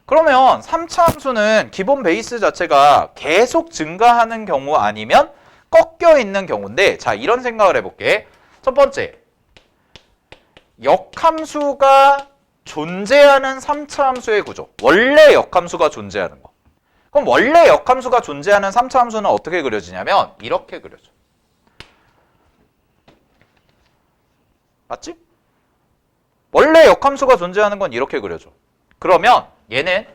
그러면 3차 함수는 기본 베이스 자체가 계속 증가하는 경우 아니면 꺾여 있는 경우인데 자, 이런 생각을 해볼게. 첫 번째, 역함수가 존재하는 3차 함수의 구조. 원래 역함수가 존재하는 거. 그럼 원래 역함수가 존재하는 3차 함수는 어떻게 그려지냐면 이렇게 그려져. 맞지? 원래 역함수가 존재하는 건 이렇게 그려져. 그러면 얘는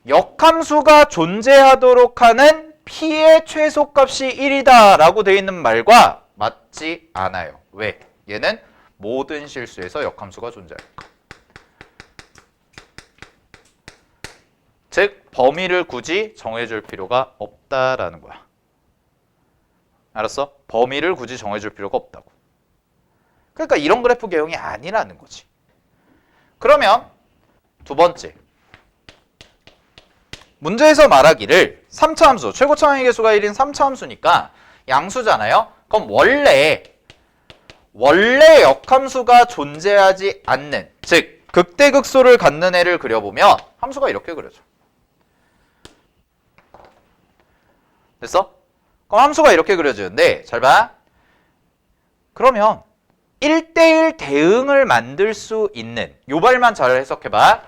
역함수가 존재하도록 하는 p의 최소값이 1이다 라고 되어 있는 말과 맞지 않아요. 왜? 얘는 모든 실수에서 역함수가 존재하니까. 즉 범위를 굳이 정해줄 필요가 없다라는 거야. 알았어? 범위를 굳이 정해줄 필요가 없다고. 그러니까 이런 그래프 개형이 아니라는 거지. 그러면 두 번째, 문제에서 말하기를 3차 함수, 최고 차항의 개수가 1인 3차 함수니까 양수잖아요. 그럼 원래 역함수가 존재하지 않는, 즉 극대극소를 갖는 애를 그려보면 함수가 이렇게 그려져. 됐어? 그럼 함수가 이렇게 그려지는데 잘 봐. 그러면 1대1 대응을 만들 수 있는 요 말만 잘 해석해봐.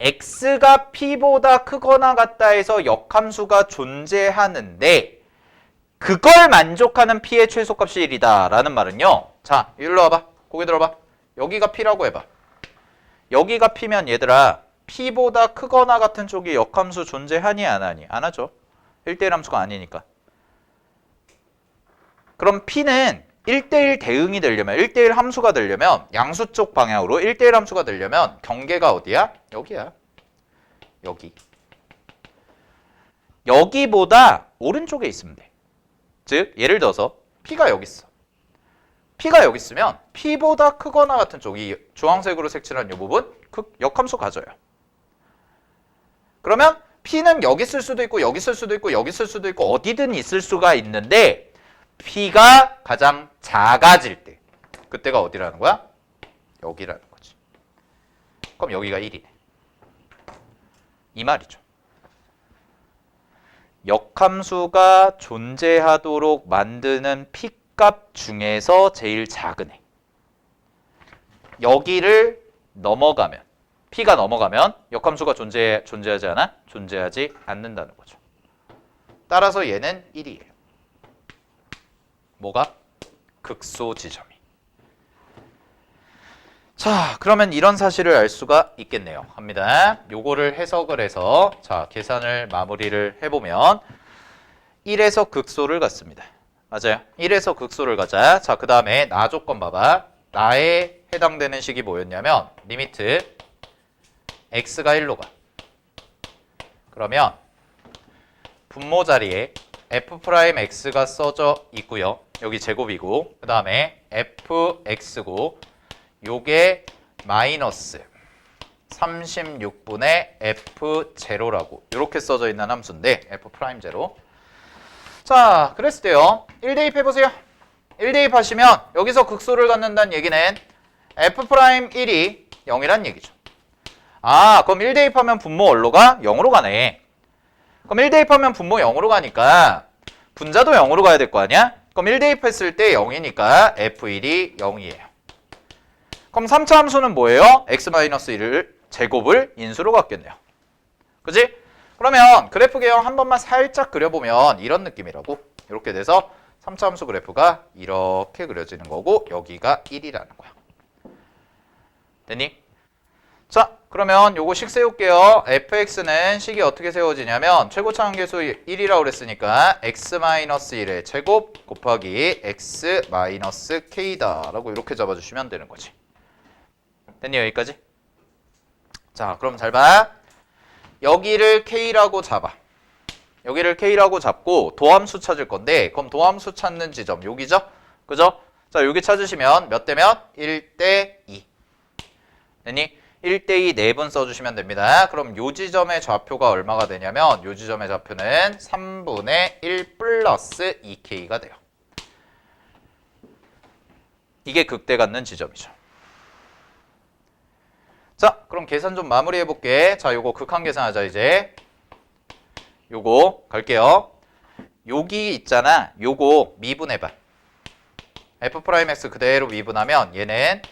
x가 p보다 크거나 같다 해서 역함수가 존재하는데 그걸 만족하는 p의 최소값이 1이다 라는 말은요. 자, 일로 와봐. 고개 들어봐. 여기가 p라고 해봐. 여기가 p면 얘들아 p보다 크거나 같은 쪽이 역함수 존재하니 안 하니? 안 하죠. 1대1 함수가 아니니까. 그럼 p는 1대1 대응이 되려면 1대1 함수가 되려면 양수 쪽 방향으로 1대1 함수가 되려면 경계가 어디야? 여기야. 여기. 여기보다 오른쪽에 있으면 돼. 즉 예를 들어서 p가 여기 있어. p가 여기 있으면 p보다 크거나 같은 쪽, 이 주황색으로 색칠한 이 부분 역함수 가져요. 그러면 p는 여기 있을 수도 있고 여기 있을 수도 있고 여기 있을 수도 있고 어디든 있을 수가 있는데 p가 가장 작아질 때 그때가 어디라는 거야? 여기라는 거지. 그럼 여기가 1이네. 이 말이죠. 역함수가 존재하도록 만드는 p값 중에서 제일 작은 애. 여기를 넘어가면 p가 넘어가면 역함수가 존재하지 않아? 존재하지 않는다는 거죠. 따라서 얘는 1이에요. 뭐가? 극소 지점이. 자, 그러면 이런 사실을 알 수가 있겠네요. 합니다. 요거를 해석을 해서 자, 계산을 마무리를 해보면 1에서 극소를 갖습니다. 맞아요. 1에서 극소를 가자. 자, 그 다음에 나 조건 봐봐. 나에 해당되는 식이 뭐였냐면 리미트 x가 1로 가. 그러면 분모 자리에 f'x가 써져 있고요. 여기 제곱이고 그 다음에 fx고 요게 마이너스 36분의 f0라고 이렇게 써져 있는 함수인데 f'0. 자, 그랬을 때요. 1대입 해보세요. 1대입 하시면 여기서 극소를 갖는다는 얘기는 f'1이 0이란 얘기죠. 아, 그럼 1대입하면 분모 어디로 가? 0으로 가네. 그럼 1대입하면 분모 0으로 가니까 분자도 0으로 가야 될 거 아니야? 그럼 1대입했을 때 0이니까 f1이 0이에요. 그럼 3차 함수는 뭐예요? x-1을 제곱을 인수로 갖겠네요. 그지? 그러면 그래프 개형 한 번만 살짝 그려보면 이런 느낌이라고. 이렇게 돼서 3차 함수 그래프가 이렇게 그려지는 거고 여기가 1이라는 거야. 됐니? 자, 그러면 요거 식 세울게요. fx는 식이 어떻게 세워지냐면 최고차 한계수 1이라고 그랬으니까 x-1의 제곱 곱하기 x-k다 라고 이렇게 잡아주시면 되는 거지. 됐니? 여기까지? 자, 그럼 잘 봐. 여기를 k라고 잡아. 여기를 k라고 잡고 도함수 찾을 건데 그럼 도함수 찾는 지점 여기죠? 그죠? 자, 여기 찾으시면 몇 대 몇? 1대 2. 됐니? 1대2 4분 써주시면 됩니다. 그럼 요 지점의 좌표가 얼마가 되냐면 요 지점의 좌표는 3분의 1 플러스 2k가 돼요. 이게 극대 갖는 지점이죠. 자, 그럼 계산 좀 마무리해 볼게. 자, 요거 극한 계산하자 이제. 요거 갈게요. 여기 있잖아. 요거 미분해봐. f'x 그대로 미분하면 얘는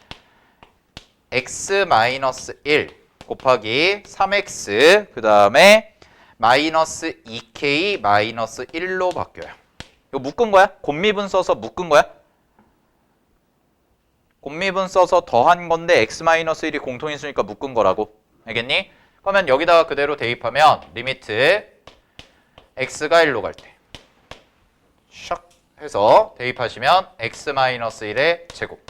x-1 곱하기 3x 그 다음에 마이너스 2k 마이너스 1로 바뀌어요. 이거 묶은 거야? 곱미분 써서 묶은 거야? 곱미분 써서 더한 건데 x-1이 공통인수니까 묶은 거라고. 알겠니? 그러면 여기다가 그대로 대입하면 리미트 x가 1로 갈 때 샥 해서 대입하시면 x-1의 제곱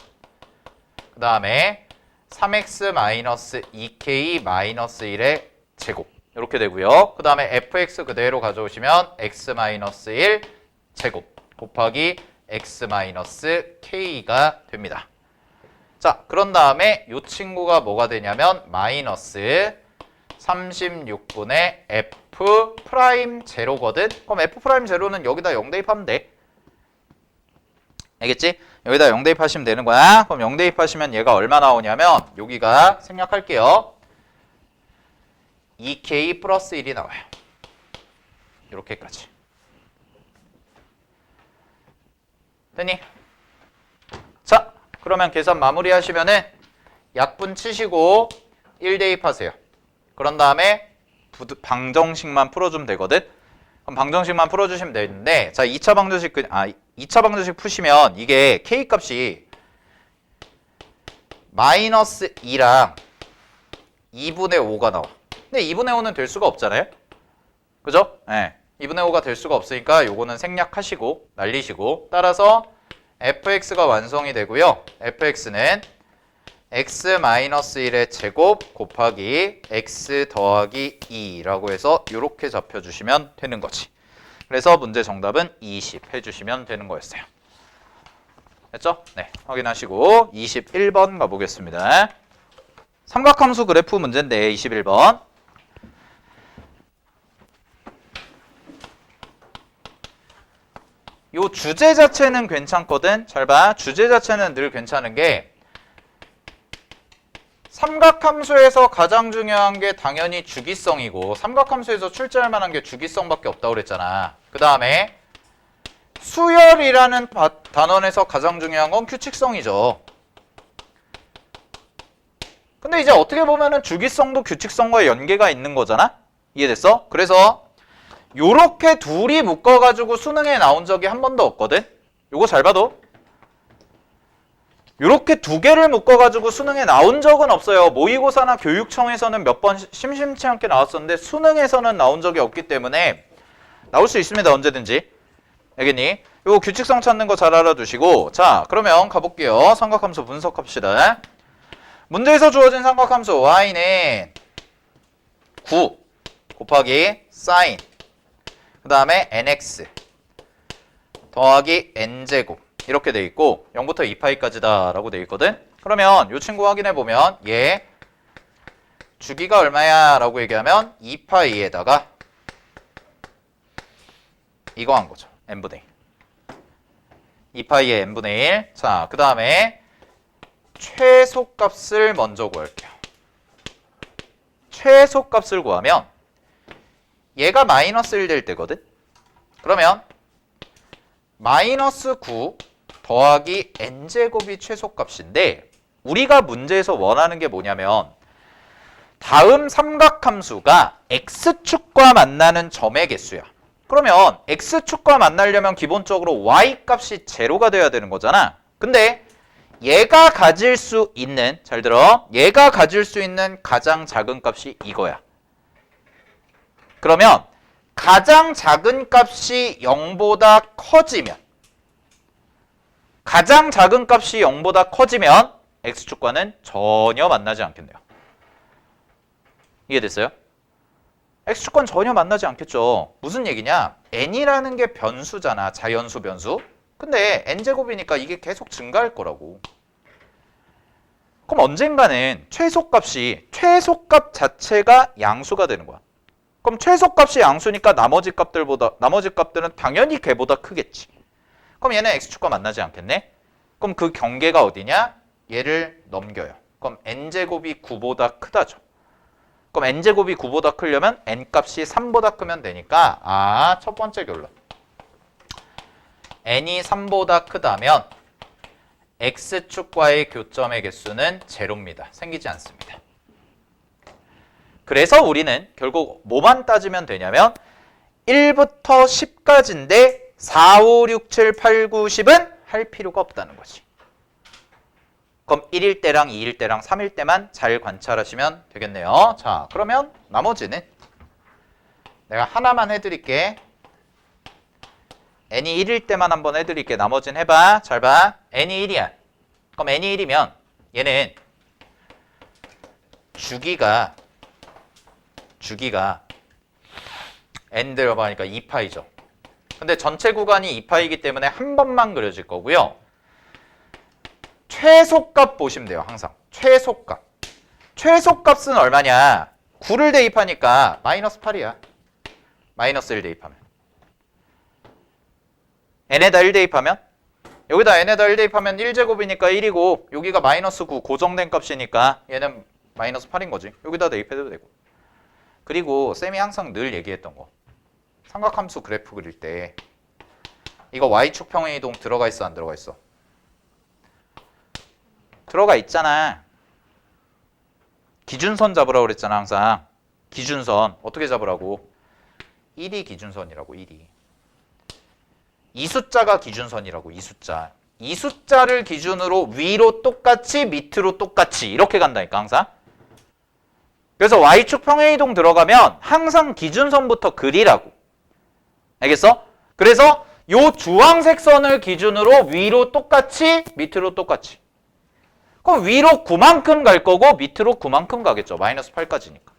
그 다음에 3x-2k-1의 제곱 이렇게 되고요. 그 다음에 fx 그대로 가져오시면 x-1 제곱 곱하기 x-k가 됩니다. 자, 그런 다음에 이 친구가 뭐가 되냐면 마이너스 36분의 f'0거든? 그럼 f'0는 여기다 0 대입하면 돼. 알겠지? 여기다 0 대입하시면 되는 거야. 그럼 0 대입하시면 얘가 얼마 나오냐면 여기가 생략할게요. 2k 플러스 1이 나와요. 이렇게까지. 됐니? 자, 그러면 계산 마무리 하시면은 약분 치시고 1 대입하세요. 그런 다음에 방정식만 풀어주면 되거든? 그럼 방정식만 풀어주시면 되는데 자, 2차 방정식 푸시면 이게 k 값이 마이너스 2랑 2분의 5가 나와. 근데 2분의 5는 될 수가 없잖아요? 그죠? 네. 2분의 5가 될 수가 없으니까 요거는 생략하시고 날리시고 따라서 fx가 완성이 되고요. fx는 x-1의 제곱 곱하기 x 더하기 2라고 해서 이렇게 잡혀주시면 되는 거지. 그래서 문제 정답은 20 해주시면 되는 거였어요. 됐죠? 네, 확인하시고 21번 가보겠습니다. 삼각함수 그래프 문제인데 21번. 요 주제 자체는 괜찮거든. 잘 봐. 주제 자체는 늘 괜찮은 게 삼각함수에서 가장 중요한 게 당연히 주기성이고 삼각함수에서 출제할 만한 게 주기성밖에 없다고 그랬잖아. 그 다음에 수열이라는 단원에서 가장 중요한 건 규칙성이죠. 근데 이제 어떻게 보면은 주기성도 규칙성과 연계가 있는 거잖아? 이해됐어? 그래서 요렇게 둘이 묶어가지고 수능에 나온 적이 한 번도 없거든? 요거 잘 봐도. 요렇게 두 개를 묶어가지고 수능에 나온 적은 없어요. 모의고사나 교육청에서는 몇 번 심심치 않게 나왔었는데 수능에서는 나온 적이 없기 때문에 나올 수 있습니다. 언제든지. 알겠니? 요 규칙성 찾는 거 잘 알아두시고 자, 그러면 가볼게요. 삼각함수 분석합시다. 문제에서 주어진 삼각함수 y는 9 곱하기 sin 그 다음에 nx 더하기 n제곱 이렇게 돼 있고 0부터 2파이까지다 라고 돼 있거든. 그러면 이 친구 확인해 보면 얘 주기가 얼마야 라고 얘기하면 2파이에다가 이거 한 거죠. n분의 1. 2파이의 n분의 1. 자, 그 다음에 최소값을 먼저 구할게요. 최소값을 구하면 얘가 마이너스 1 될 때거든. 그러면 마이너스 9 더하기 n제곱이 최소값인데 우리가 문제에서 원하는 게 뭐냐면 다음 삼각함수가 x축과 만나는 점의 개수야. 그러면 x축과 만나려면 기본적으로 y값이 제로가 돼야 되는 거잖아. 근데 얘가 가질 수 있는, 잘 들어, 얘가 가질 수 있는 가장 작은 값이 이거야. 그러면 가장 작은 값이 0보다 커지면 가장 작은 값이 0보다 커지면 x축과는 전혀 만나지 않겠네요. 이해됐어요? x축과는 전혀 만나지 않겠죠. 무슨 얘기냐? n이라는 게 변수잖아. 자연수 변수. 근데 n제곱이니까 이게 계속 증가할 거라고. 그럼 언젠가는 최소값 자체가 양수가 되는 거야. 그럼 최소값이 양수니까 나머지 값들은 당연히 걔보다 크겠지. 그럼 얘는 x축과 만나지 않겠네? 그럼 그 경계가 어디냐? 얘를 넘겨요. 그럼 n제곱이 9보다 크다죠. 그럼 n제곱이 9보다 크려면 n값이 3보다 크면 되니까 첫 번째 결론. n이 3보다 크다면 x축과의 교점의 개수는 제로입니다. 생기지 않습니다. 그래서 우리는 결국 뭐만 따지면 되냐면 1부터 10까지인데 4, 5, 6, 7, 8, 9, 10은 할 필요가 없다는 거지. 그럼 1일 때랑 2일 때랑 3일 때만 잘 관찰하시면 되겠네요. 자, 그러면 나머지는 내가 하나만 해드릴게. n이 1일 때만 한번 해드릴게. 나머지는 해봐. 잘 봐. n이 1이야. 그럼 n이 1이면 얘는 주기가 n 들어가니까 2파이죠. 근데 전체 구간이 2파이기 때문에 한 번만 그려질 거고요. 최소값 보시면 돼요. 항상 최소값. 최소값은 얼마냐? 9를 대입하니까 마이너스 8이야. 마이너스 1 대입하면. n에다 1 대입하면? 여기다 n에다 1 대입하면 1제곱이니까 1이고 여기가 마이너스 9 고정된 값이니까 얘는 마이너스 8인 거지. 여기다 대입해도 되고. 그리고 쌤이 항상 늘 얘기했던 거. 삼각함수 그래프 그릴 때 이거 y축 평행이동 들어가 있어 안 들어가 있어? 들어가 있잖아. 기준선 잡으라고 그랬잖아. 항상 기준선 어떻게 잡으라고? 1이 기준선이라고. 1이 이 숫자가 기준선이라고. 이 숫자를 기준으로 위로 똑같이 밑으로 똑같이 이렇게 간다니까 항상. 그래서 y축 평행이동 들어가면 항상 기준선부터 그리라고. 알겠어? 그래서 요 주황색 선을 기준으로 위로 똑같이 밑으로 똑같이. 그럼 위로 9만큼 갈 거고 밑으로 9만큼 가겠죠. 마이너스 8까지니까.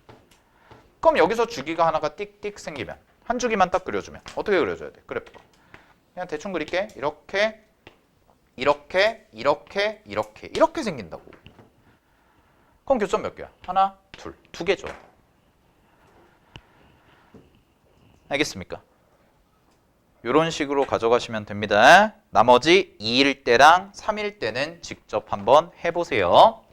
그럼 여기서 주기가 하나가 띡띡 생기면 한 주기만 딱 그려주면 어떻게 그려줘야 돼? 그래프. 그냥 대충 그릴게. 이렇게 생긴다고. 그럼 교점 몇 개야? 하나, 둘, 두 개죠. 알겠습니까? 이런 식으로 가져가시면 됩니다. 나머지 2일 때랑 3일 때는 직접 한번 해보세요.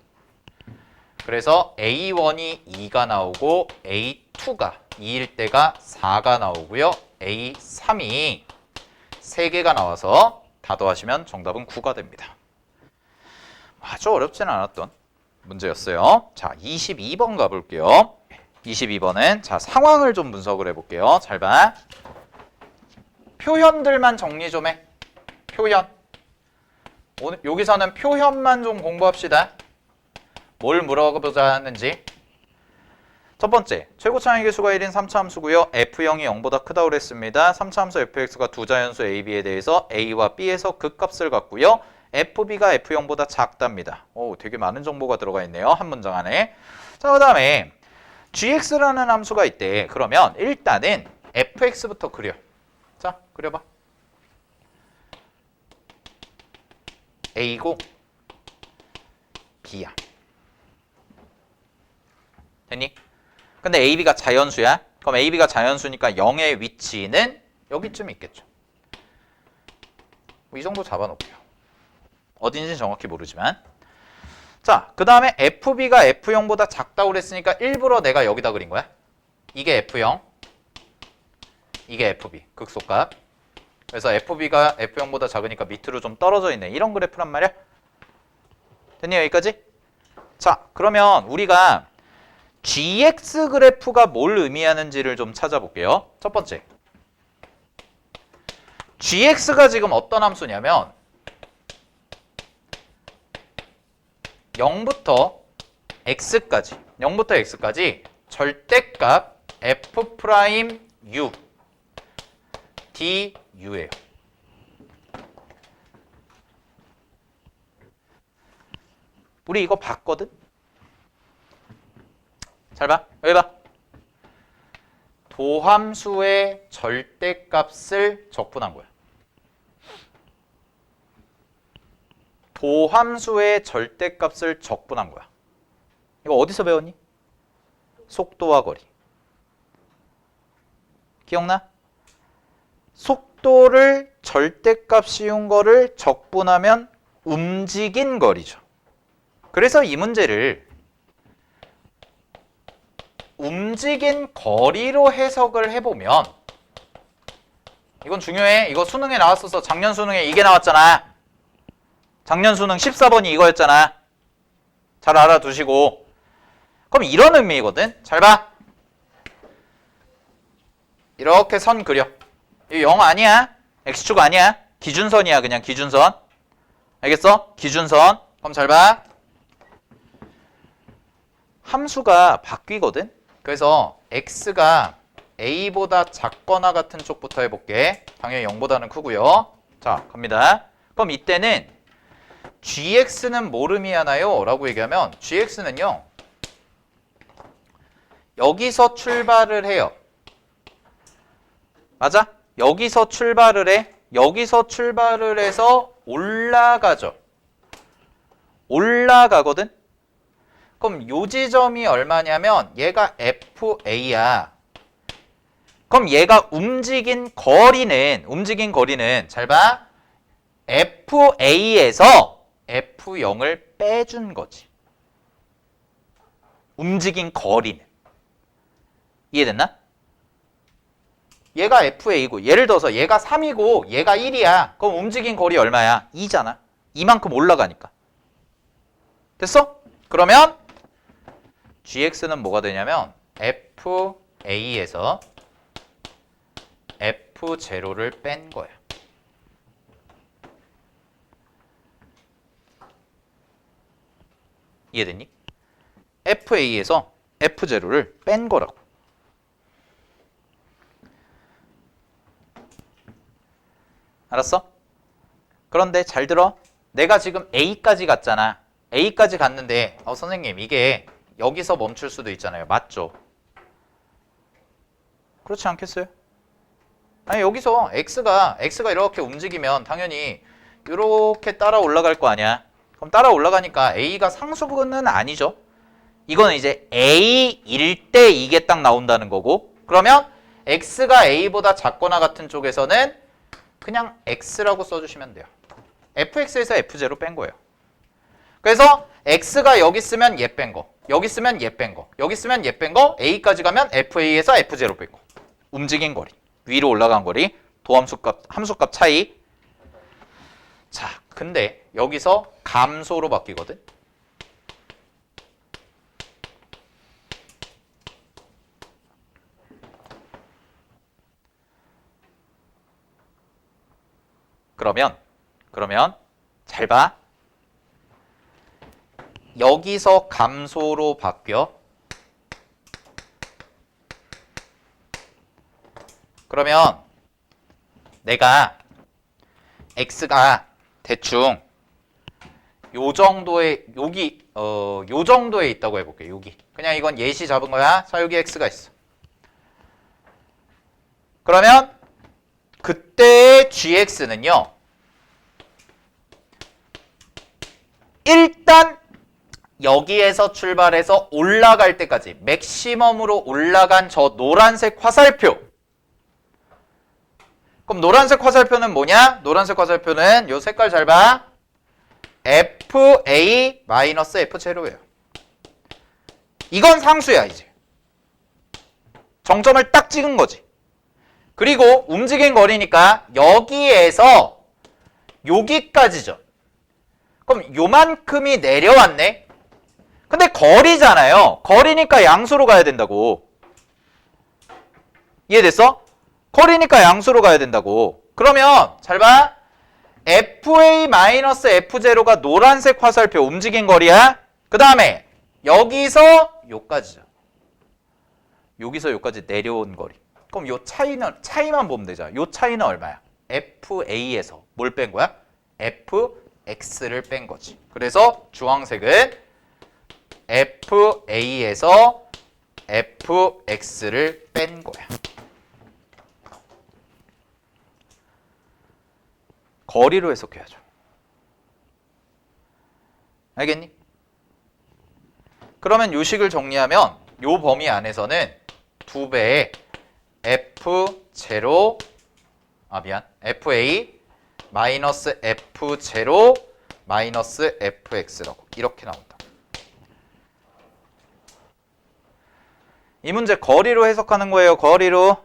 그래서 A1이 2가 나오고 A2가 2일 때가 4가 나오고요. A3이 3개가 나와서 다 더하시면 정답은 9가 됩니다. 아주 어렵지는 않았던 문제였어요. 자, 22번 가볼게요. 22번은 자 상황을 좀 분석을 해볼게요. 잘 봐. 표현들만 정리 좀 해. 표현. 오늘 여기서는 표현만 좀 공부합시다. 뭘 물어보자 하는지. 첫 번째, 최고차항의 개수가 1인 3차 함수고요. F0이 0보다 크다고 그랬습니다. 3차 함수 fx가 두 자연수 a, b에 대해서 a와 b에서 극값을 갖고요. fb가 f0보다 작답니다. 오, 되게 많은 정보가 들어가 있네요. 한 문장 안에. 자, 그 다음에 gx라는 함수가 있대. 그러면 일단은 fx부터 그려. 자, 그려봐. A고 B야. 됐니? 근데 A, B가 자연수야. 그럼 A, B가 자연수니까 0의 위치는 여기쯤 있겠죠. 이 정도 잡아놓을게요. 어딘지 정확히 모르지만. 자, 그 다음에 FB가 F0보다 작다고 그랬으니까 일부러 내가 여기다 그린 거야. 이게 F0, 이게 FB, 극소값. 그래서 FB가 F0보다 작으니까 밑으로 좀 떨어져 있네. 이런 그래프란 말이야. 됐니? 여기까지? 자, 그러면 우리가 GX 그래프가 뭘 의미하는지를 좀 찾아볼게요. 첫 번째. GX가 지금 어떤 함수냐면 0부터 X까지 절대값 F'U DU예요. 우리 이거 봤거든? 잘 봐. 여기 봐. 도함수의 절대값을 적분한 거야. 도함수의 절대값을 적분한 거야. 이거 어디서 배웠니? 속도와 거리. 기억나? 속도를 절대값 씌운 거를 적분하면 움직인 거리죠. 그래서 이 문제를 움직인 거리로 해석을 해보면 이건 중요해. 이거 수능에 나왔어서 작년 수능에 이게 나왔잖아. 작년 수능 14번이 이거였잖아. 잘 알아두시고. 그럼 이런 의미거든. 잘 봐. 이렇게 선 그려. 이거 0 아니야. X축 아니야. 기준선이야. 그냥 기준선. 알겠어? 기준선. 그럼 잘 봐. 함수가 바뀌거든. 그래서 X가 A보다 작거나 같은 쪽부터 해볼게. 당연히 0보다는 크고요. 자, 갑니다. 그럼 이때는 GX는 뭘 의미하나요? 라고 얘기하면 GX는요. 여기서 출발을 해요. 맞아? 여기서 출발을 해. 여기서 출발을 해서 올라가죠. 올라가거든? 그럼 요 지점이 얼마냐면 얘가 FA야. 그럼 얘가 움직인 거리는 잘 봐. FA에서 F0을 빼준 거지. 움직인 거리는. 이해됐나? 얘가 FA고 예를 들어서 얘가 3이고 얘가 1이야. 그럼 움직인 거리 얼마야? 2잖아. 이만큼 올라가니까. 됐어? 그러면 GX는 뭐가 되냐면 FA에서 F0를 뺀 거야. 이해됐니? FA에서 F0를 뺀 거라고. 알았어? 그런데 잘 들어. 내가 지금 A까지 갔잖아. A까지 갔는데 선생님 이게 여기서 멈출 수도 있잖아요. 맞죠? 그렇지 않겠어요? 아니 여기서 X가 이렇게 움직이면 당연히 이렇게 따라 올라갈 거 아니야. 그럼 따라 올라가니까 A가 상수분은 아니죠. 이거는 이제 A일 때 이게 딱 나온다는 거고. 그러면 X가 A보다 작거나 같은 쪽에서는 그냥 X라고 써주시면 돼요. fx에서 f0 뺀 거예요. 그래서 X가 여기 쓰면 얘 뺀 거, 여기 쓰면 얘 뺀 거, 여기 쓰면 얘 뺀 거, A까지 가면 FA에서 F0 뺀 거. 움직인 거리, 위로 올라간 거리, 도함수값, 함수값 차이. 자, 근데 여기서 감소로 바뀌거든. 그러면 잘 봐. 여기서 감소로 바뀌어. 그러면 내가 x가 대충 요 정도의 요 정도에 있다고 해볼게. 여기 그냥 이건 예시 잡은 거야. 자, 여기 x가 있어. 그러면 그때의 gx는요 일단 여기에서 출발해서 올라갈 때까지 맥시멈으로 올라간 저 노란색 화살표. 그럼 노란색 화살표는 뭐냐? 노란색 화살표는 요 색깔 잘 봐. FA 마이너스 F0예요. 이건 상수야 이제. 정점을 딱 찍은 거지. 그리고 움직인 거리니까 여기에서 여기까지죠. 그럼 요만큼이 내려왔네. 근데 거리잖아요. 거리니까 양수로 가야 된다고. 이해됐어? 거리니까 양수로 가야 된다고. 그러면 잘 봐. FA-F0가 노란색 화살표 움직인 거리야. 그 다음에 여기서 요까지죠. 여기서 요까지 내려온 거리. 그럼 요 차이만 보면 되잖아. 요 차이는 얼마야? FA에서 뭘 뺀 거야? FX를 뺀 거지. 그래서 주황색은 FA에서 FX를 뺀 거야. 거리로 해석해야죠. 알겠니? 그러면 요 식을 정리하면 요 범위 안에서는 2배의 F0 FA 마이너스 F0 마이너스 FX라고 이렇게 나온다. 이 문제 거리로 해석하는 거예요. 거리로.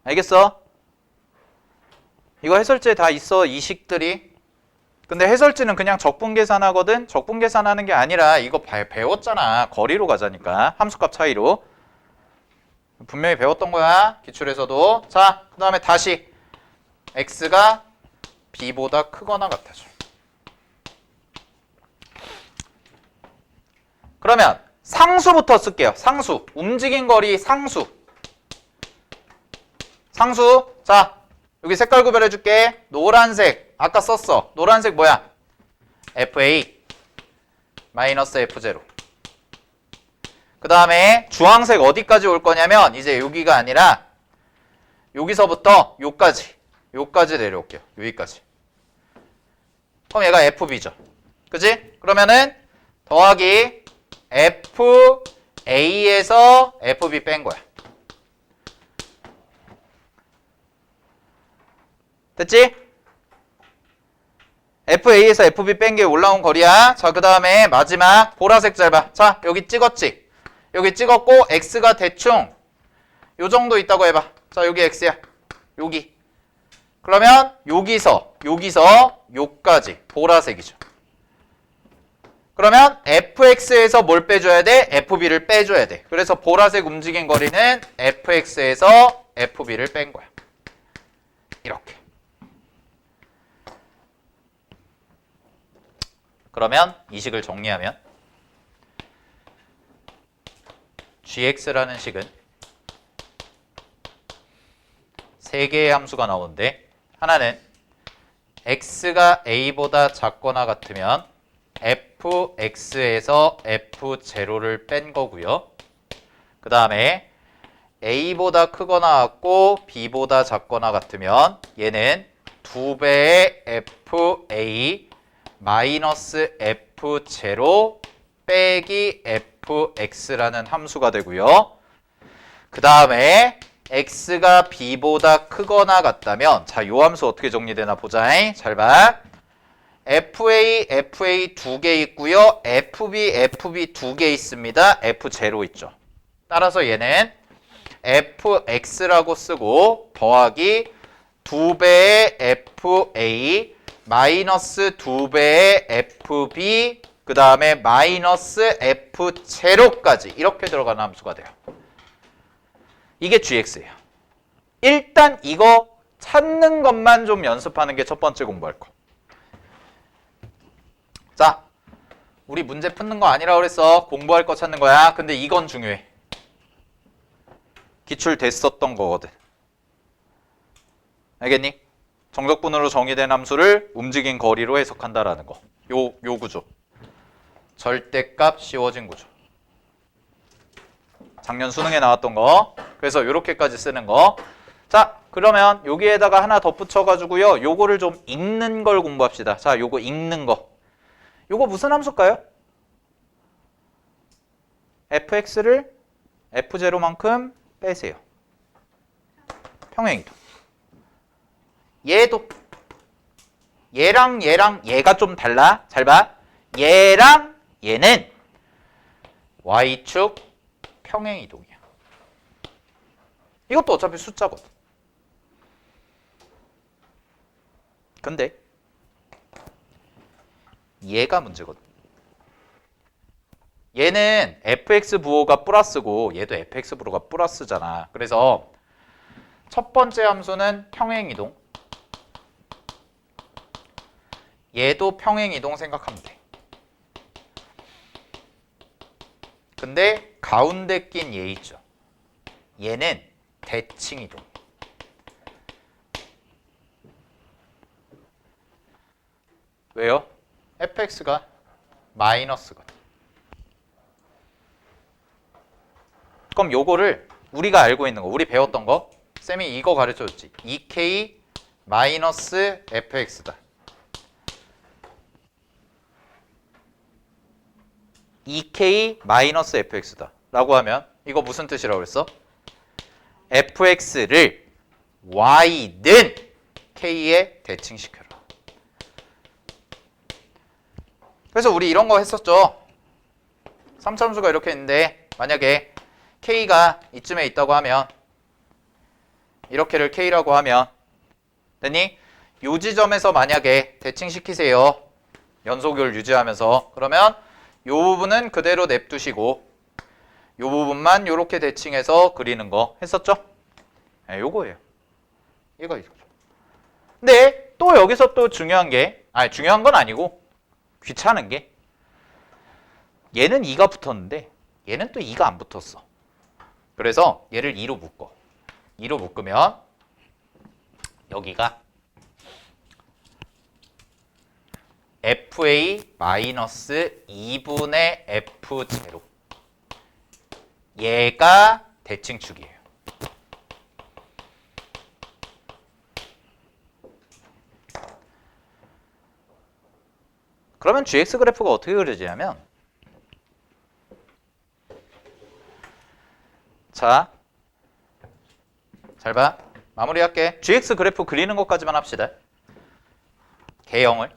알겠어? 이거 해설지에 다 있어. 이 식들이. 근데 해설지는 그냥 적분 계산하거든. 적분 계산하는 게 아니라 이거 배웠잖아. 거리로 가자니까. 함수값 차이로. 분명히 배웠던 거야. 기출에서도. 자, 그 다음에 다시 x가 b보다 크거나 같아져. 그러면 상수부터 쓸게요. 상수. 움직인 거리 상수. 상수. 자, 여기 색깔 구별해 줄게. 노란색. 아까 썼어. 노란색 뭐야? FA 마이너스 F0. 그 다음에 주황색 어디까지 올 거냐면 이제 여기가 아니라 여기서부터 요까지 내려올게요. 여기까지. 그럼 얘가 FB죠. 그지? 그러면은 더하기 FA에서 FB 뺀 거야. 됐지? FA에서 FB 뺀 게 올라온 거리야. 자, 그 다음에 마지막 보라색 잘 봐. 자, 여기 찍었지? 여기 찍었고 X가 대충 요 정도 있다고 해봐. 자, 여기 X야. 여기. 그러면 여기서 요까지 보라색이죠. 그러면 FX에서 뭘 빼줘야 돼? FB를 빼줘야 돼. 그래서 보라색 움직인 거리는 FX에서 FB를 뺀 거야. 이렇게. 그러면 이 식을 정리하면 gx라는 식은 세 개의 함수가 나오는데 하나는 x가 a보다 작거나 같으면 fx에서 f0를 뺀 거고요. 그 다음에 a보다 크거나 같고 b보다 작거나 같으면 얘는 2배의 fa 마이너스 f0 빼기 fx라는 함수가 되고요. 그 다음에 x가 b보다 크거나 같다면 자, 요 함수 어떻게 정리되나 보자. 잘 봐. fa 두 개 있고요. fb 두 개 있습니다. f0 있죠. 따라서 얘는 fx라고 쓰고 더하기 2배의 fa 마이너스 2배의 fb 그 다음에 마이너스 f0까지 이렇게 들어가는 함수가 돼요. 이게 gx예요. 일단 이거 찾는 것만 좀 연습하는 게 첫 번째 공부할 거. 자, 우리 문제 푸는 거 아니라 그랬어. 공부할 거 찾는 거야. 근데 이건 중요해. 기출됐었던 거거든. 알겠니? 정적분으로 정의된 함수를 움직인 거리로 해석한다라는 거. 요 구조. 절대값 씌워진 구조. 작년 수능에 나왔던 거. 그래서 요렇게까지 쓰는 거. 자, 그러면 여기에다가 하나 덧붙여가지고요. 요거를 좀 읽는 걸 공부합시다. 자, 요거 읽는 거. 요거 무슨 함수일까요? fx를 f0만큼 빼세요. 평행이동. 얘도 얘랑 얘가 좀 달라. 잘 봐. 얘랑 얘는 y축 평행이동이야. 이것도 어차피 숫자거든. 근데 얘가 문제거든. 얘는 fx 부호가 플러스고 얘도 fx 부호가 플러스잖아. 그래서 첫 번째 함수는 평행이동. 얘도 평행이동 생각하면 돼. 근데 가운데 낀 얘 있죠. 얘는 대칭이동. 왜요? fx가 마이너스거든. 그럼 요거를 우리가 알고 있는 거, 우리 배웠던 거, 쌤이 이거 가르쳐줬지. 2k 마이너스 fx다. 2k 마이너스 fx다. 라고 하면 이거 무슨 뜻이라고 그랬어? fx를 y는 k에 대칭시켜라. 그래서 우리 이런 거 했었죠. 3차함수가 이렇게 있는데 만약에 k가 이쯤에 있다고 하면 이렇게를 k라고 하면 됐니? 요 지점에서 만약에 대칭시키세요. 연속을 유지하면서 그러면 요 부분은 그대로 냅두시고 요 부분만 요렇게 대칭해서 그리는 거 했었죠? 네, 요거예요. 얘가 이거죠. 근데 또 여기서 또 중요한 게 중요한 건 아니고 귀찮은 게 얘는 2가 붙었는데 얘는 또 2가 안 붙었어. 그래서 얘를 2로 묶어. 2로 묶으면 여기가 fa-2분의 f0 얘가 대칭축이에요. 그러면 gx 그래프가 어떻게 그려지냐면 자, 잘 봐. 마무리할게. gx 그래프 그리는 것까지만 합시다. 개형을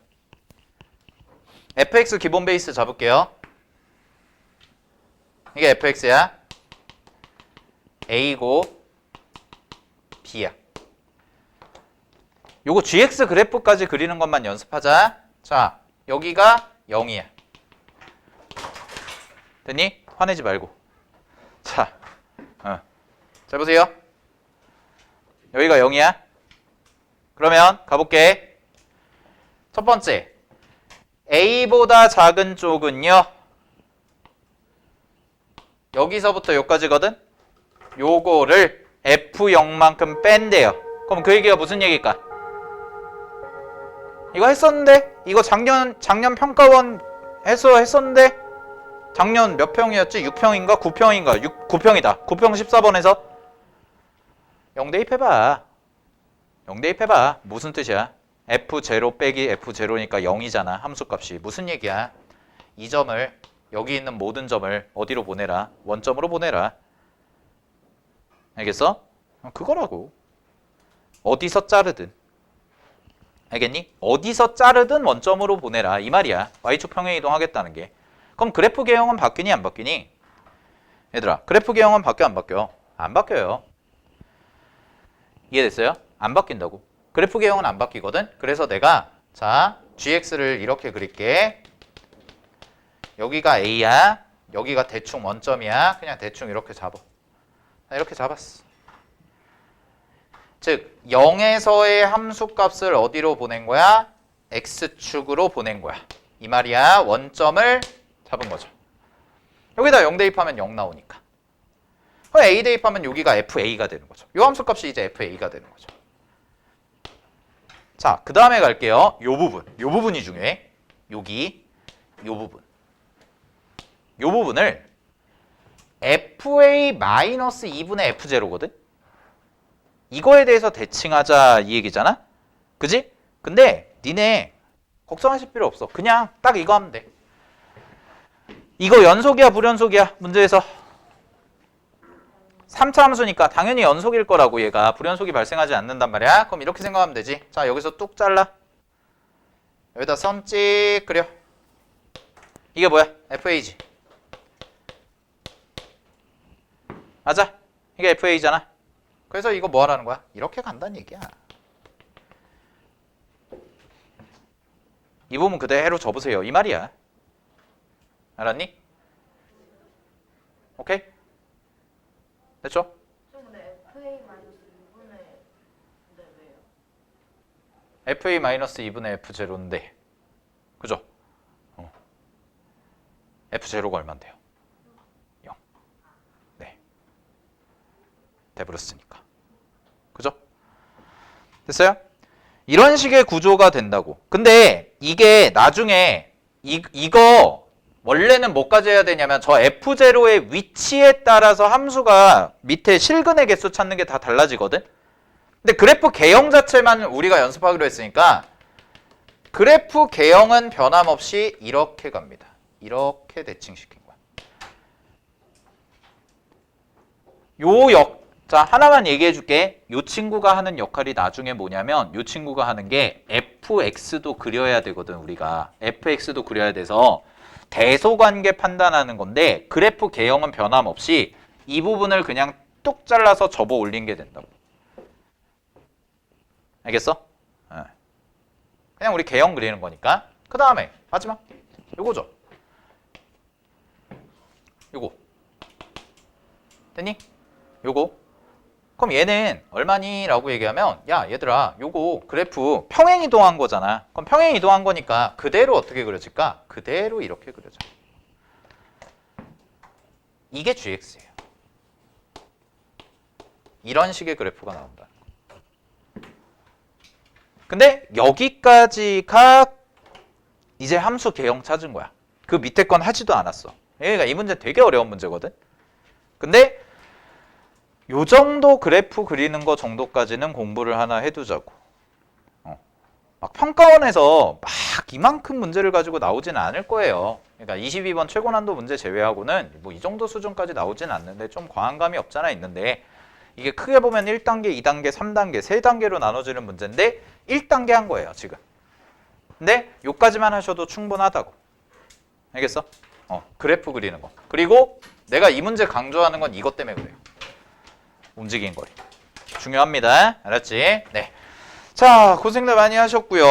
fx 기본 베이스 잡을게요. 이게 fx야. a고 b야. 요거 gx 그래프까지 그리는 것만 연습하자. 자, 여기가 0이야. 됐니? 화내지 말고. 자, 잘 보세요. 여기가 0이야. 그러면 가볼게. 첫 번째, a보다 작은 쪽은요. 여기서부터 여기까지거든. 요거를 f0만큼 뺀대요. 그럼 그 얘기가 무슨 얘기일까? 이거 했었는데? 이거 작년 평가원 했었는데? 작년 몇 평이었지? 6평인가? 9평인가? 9평이다. 9평 14번에서 0 대입해봐. 0 대입해봐. 무슨 뜻이야? f0 빼기 f0니까 0이잖아. 함수값이. 무슨 얘기야? 이 점을 여기 있는 모든 점을 어디로 보내라? 원점으로 보내라. 알겠어? 그거라고. 어디서 자르든. 알겠니? 어디서 자르든 원점으로 보내라. 이 말이야. y축 평행이동 하겠다는 게. 그럼 그래프 개형은 바뀌니 안 바뀌니? 얘들아, 그래프 개형은 바뀌어 안 바뀌어? 안 바뀌어요. 이해됐어요? 안 바뀐다고. 그래프 개형은 안 바뀌거든. 그래서 내가 자 gx를 이렇게 그릴게. 여기가 a야. 여기가 대충 원점이야. 그냥 대충 이렇게 잡아. 이렇게 잡았어. 즉 0에서의 함수값을 어디로 보낸 거야? x축으로 보낸 거야. 이 말이야. 원점을 잡은 거죠. 여기다 0 대입하면 0 나오니까. a 대입하면 여기가 fa가 되는 거죠. 이 함수값이 이제 fa가 되는 거죠. 자, 그 다음에 갈게요. 요 부분이 중요해. 여기 요 부분. 요 부분을 fa-2분의 f0거든. 이거에 대해서 대칭하자 이 얘기잖아. 그지? 근데 니네 걱정하실 필요 없어. 그냥 딱 이거 하면 돼. 이거 연속이야 불연속이야? 문제에서 3차 함수니까 당연히 연속일 거라고. 얘가 불연속이 발생하지 않는단 말이야. 그럼 이렇게 생각하면 되지. 자, 여기서 뚝 잘라. 여기다 선 찍 그려. 이게 뭐야? FA지. 맞아? 이게 FA잖아. 그래서 이거 뭐 하라는 거야? 이렇게 간다는 얘기야. 이 부분 그대로 접으세요. 이 말이야. 알았니? 오케이? 됐죠? 근데 FA-2분의 왜요? FA-2분의 F0인데 그죠? F0가 얼만데요? 0. 네. 대브루스니까. 그죠? 됐어요? 이런 식의 구조가 된다고. 근데 이게 나중에 이거 원래는 뭐까지 해야 되냐면 저 F0의 위치에 따라서 함수가 밑에 실근의 개수 찾는 게 다 달라지거든? 근데 그래프 개형 자체만 우리가 연습하기로 했으니까 그래프 개형은 변함없이 이렇게 갑니다. 이렇게 대칭시킨 거야. 자, 하나만 얘기해 줄게. 요 친구가 하는 역할이 나중에 뭐냐면 요 친구가 하는 게 fx도 그려야 되거든. 우리가 fx도 그려야 돼서 대소관계 판단하는 건데 그래프 개형은 변함없이 이 부분을 그냥 뚝 잘라서 접어 올린 게 된다고. 알겠어? 그냥 우리 개형 그리는 거니까. 그 다음에 마지막 요거죠. 요거 됐니? 요거 그럼 얘는 얼마니? 라고 얘기하면 야 얘들아 요거 그래프 평행 이동한 거잖아. 그럼 평행 이동한 거니까 그대로 어떻게 그려질까? 그대로 이렇게 그려져. 이게 GX예요. 이런 식의 그래프가 나온다는 거. 근데 여기까지가 이제 함수 개형 찾은 거야. 그 밑에 건 하지도 않았어. 그러니까 이 문제 되게 어려운 문제거든. 근데 요 정도 그래프 그리는 거 정도까지는 공부를 하나 해두자고. 막 평가원에서 막 이만큼 문제를 가지고 나오지는 않을 거예요. 그러니까 22번 최고난도 문제 제외하고는 뭐 이 정도 수준까지 나오지는 않는데 좀 과한 감이 없잖아 있는데 이게 크게 보면 1단계, 2단계, 3단계, 3단계로 나눠지는 문제인데 1단계 한 거예요 지금. 근데 요까지만 하셔도 충분하다고. 알겠어? 그래프 그리는 거. 그리고 내가 이 문제 강조하는 건 이것 때문에 그래요. 움직인 거리. 중요합니다. 알았지? 네. 자, 고생들 많이 하셨고요.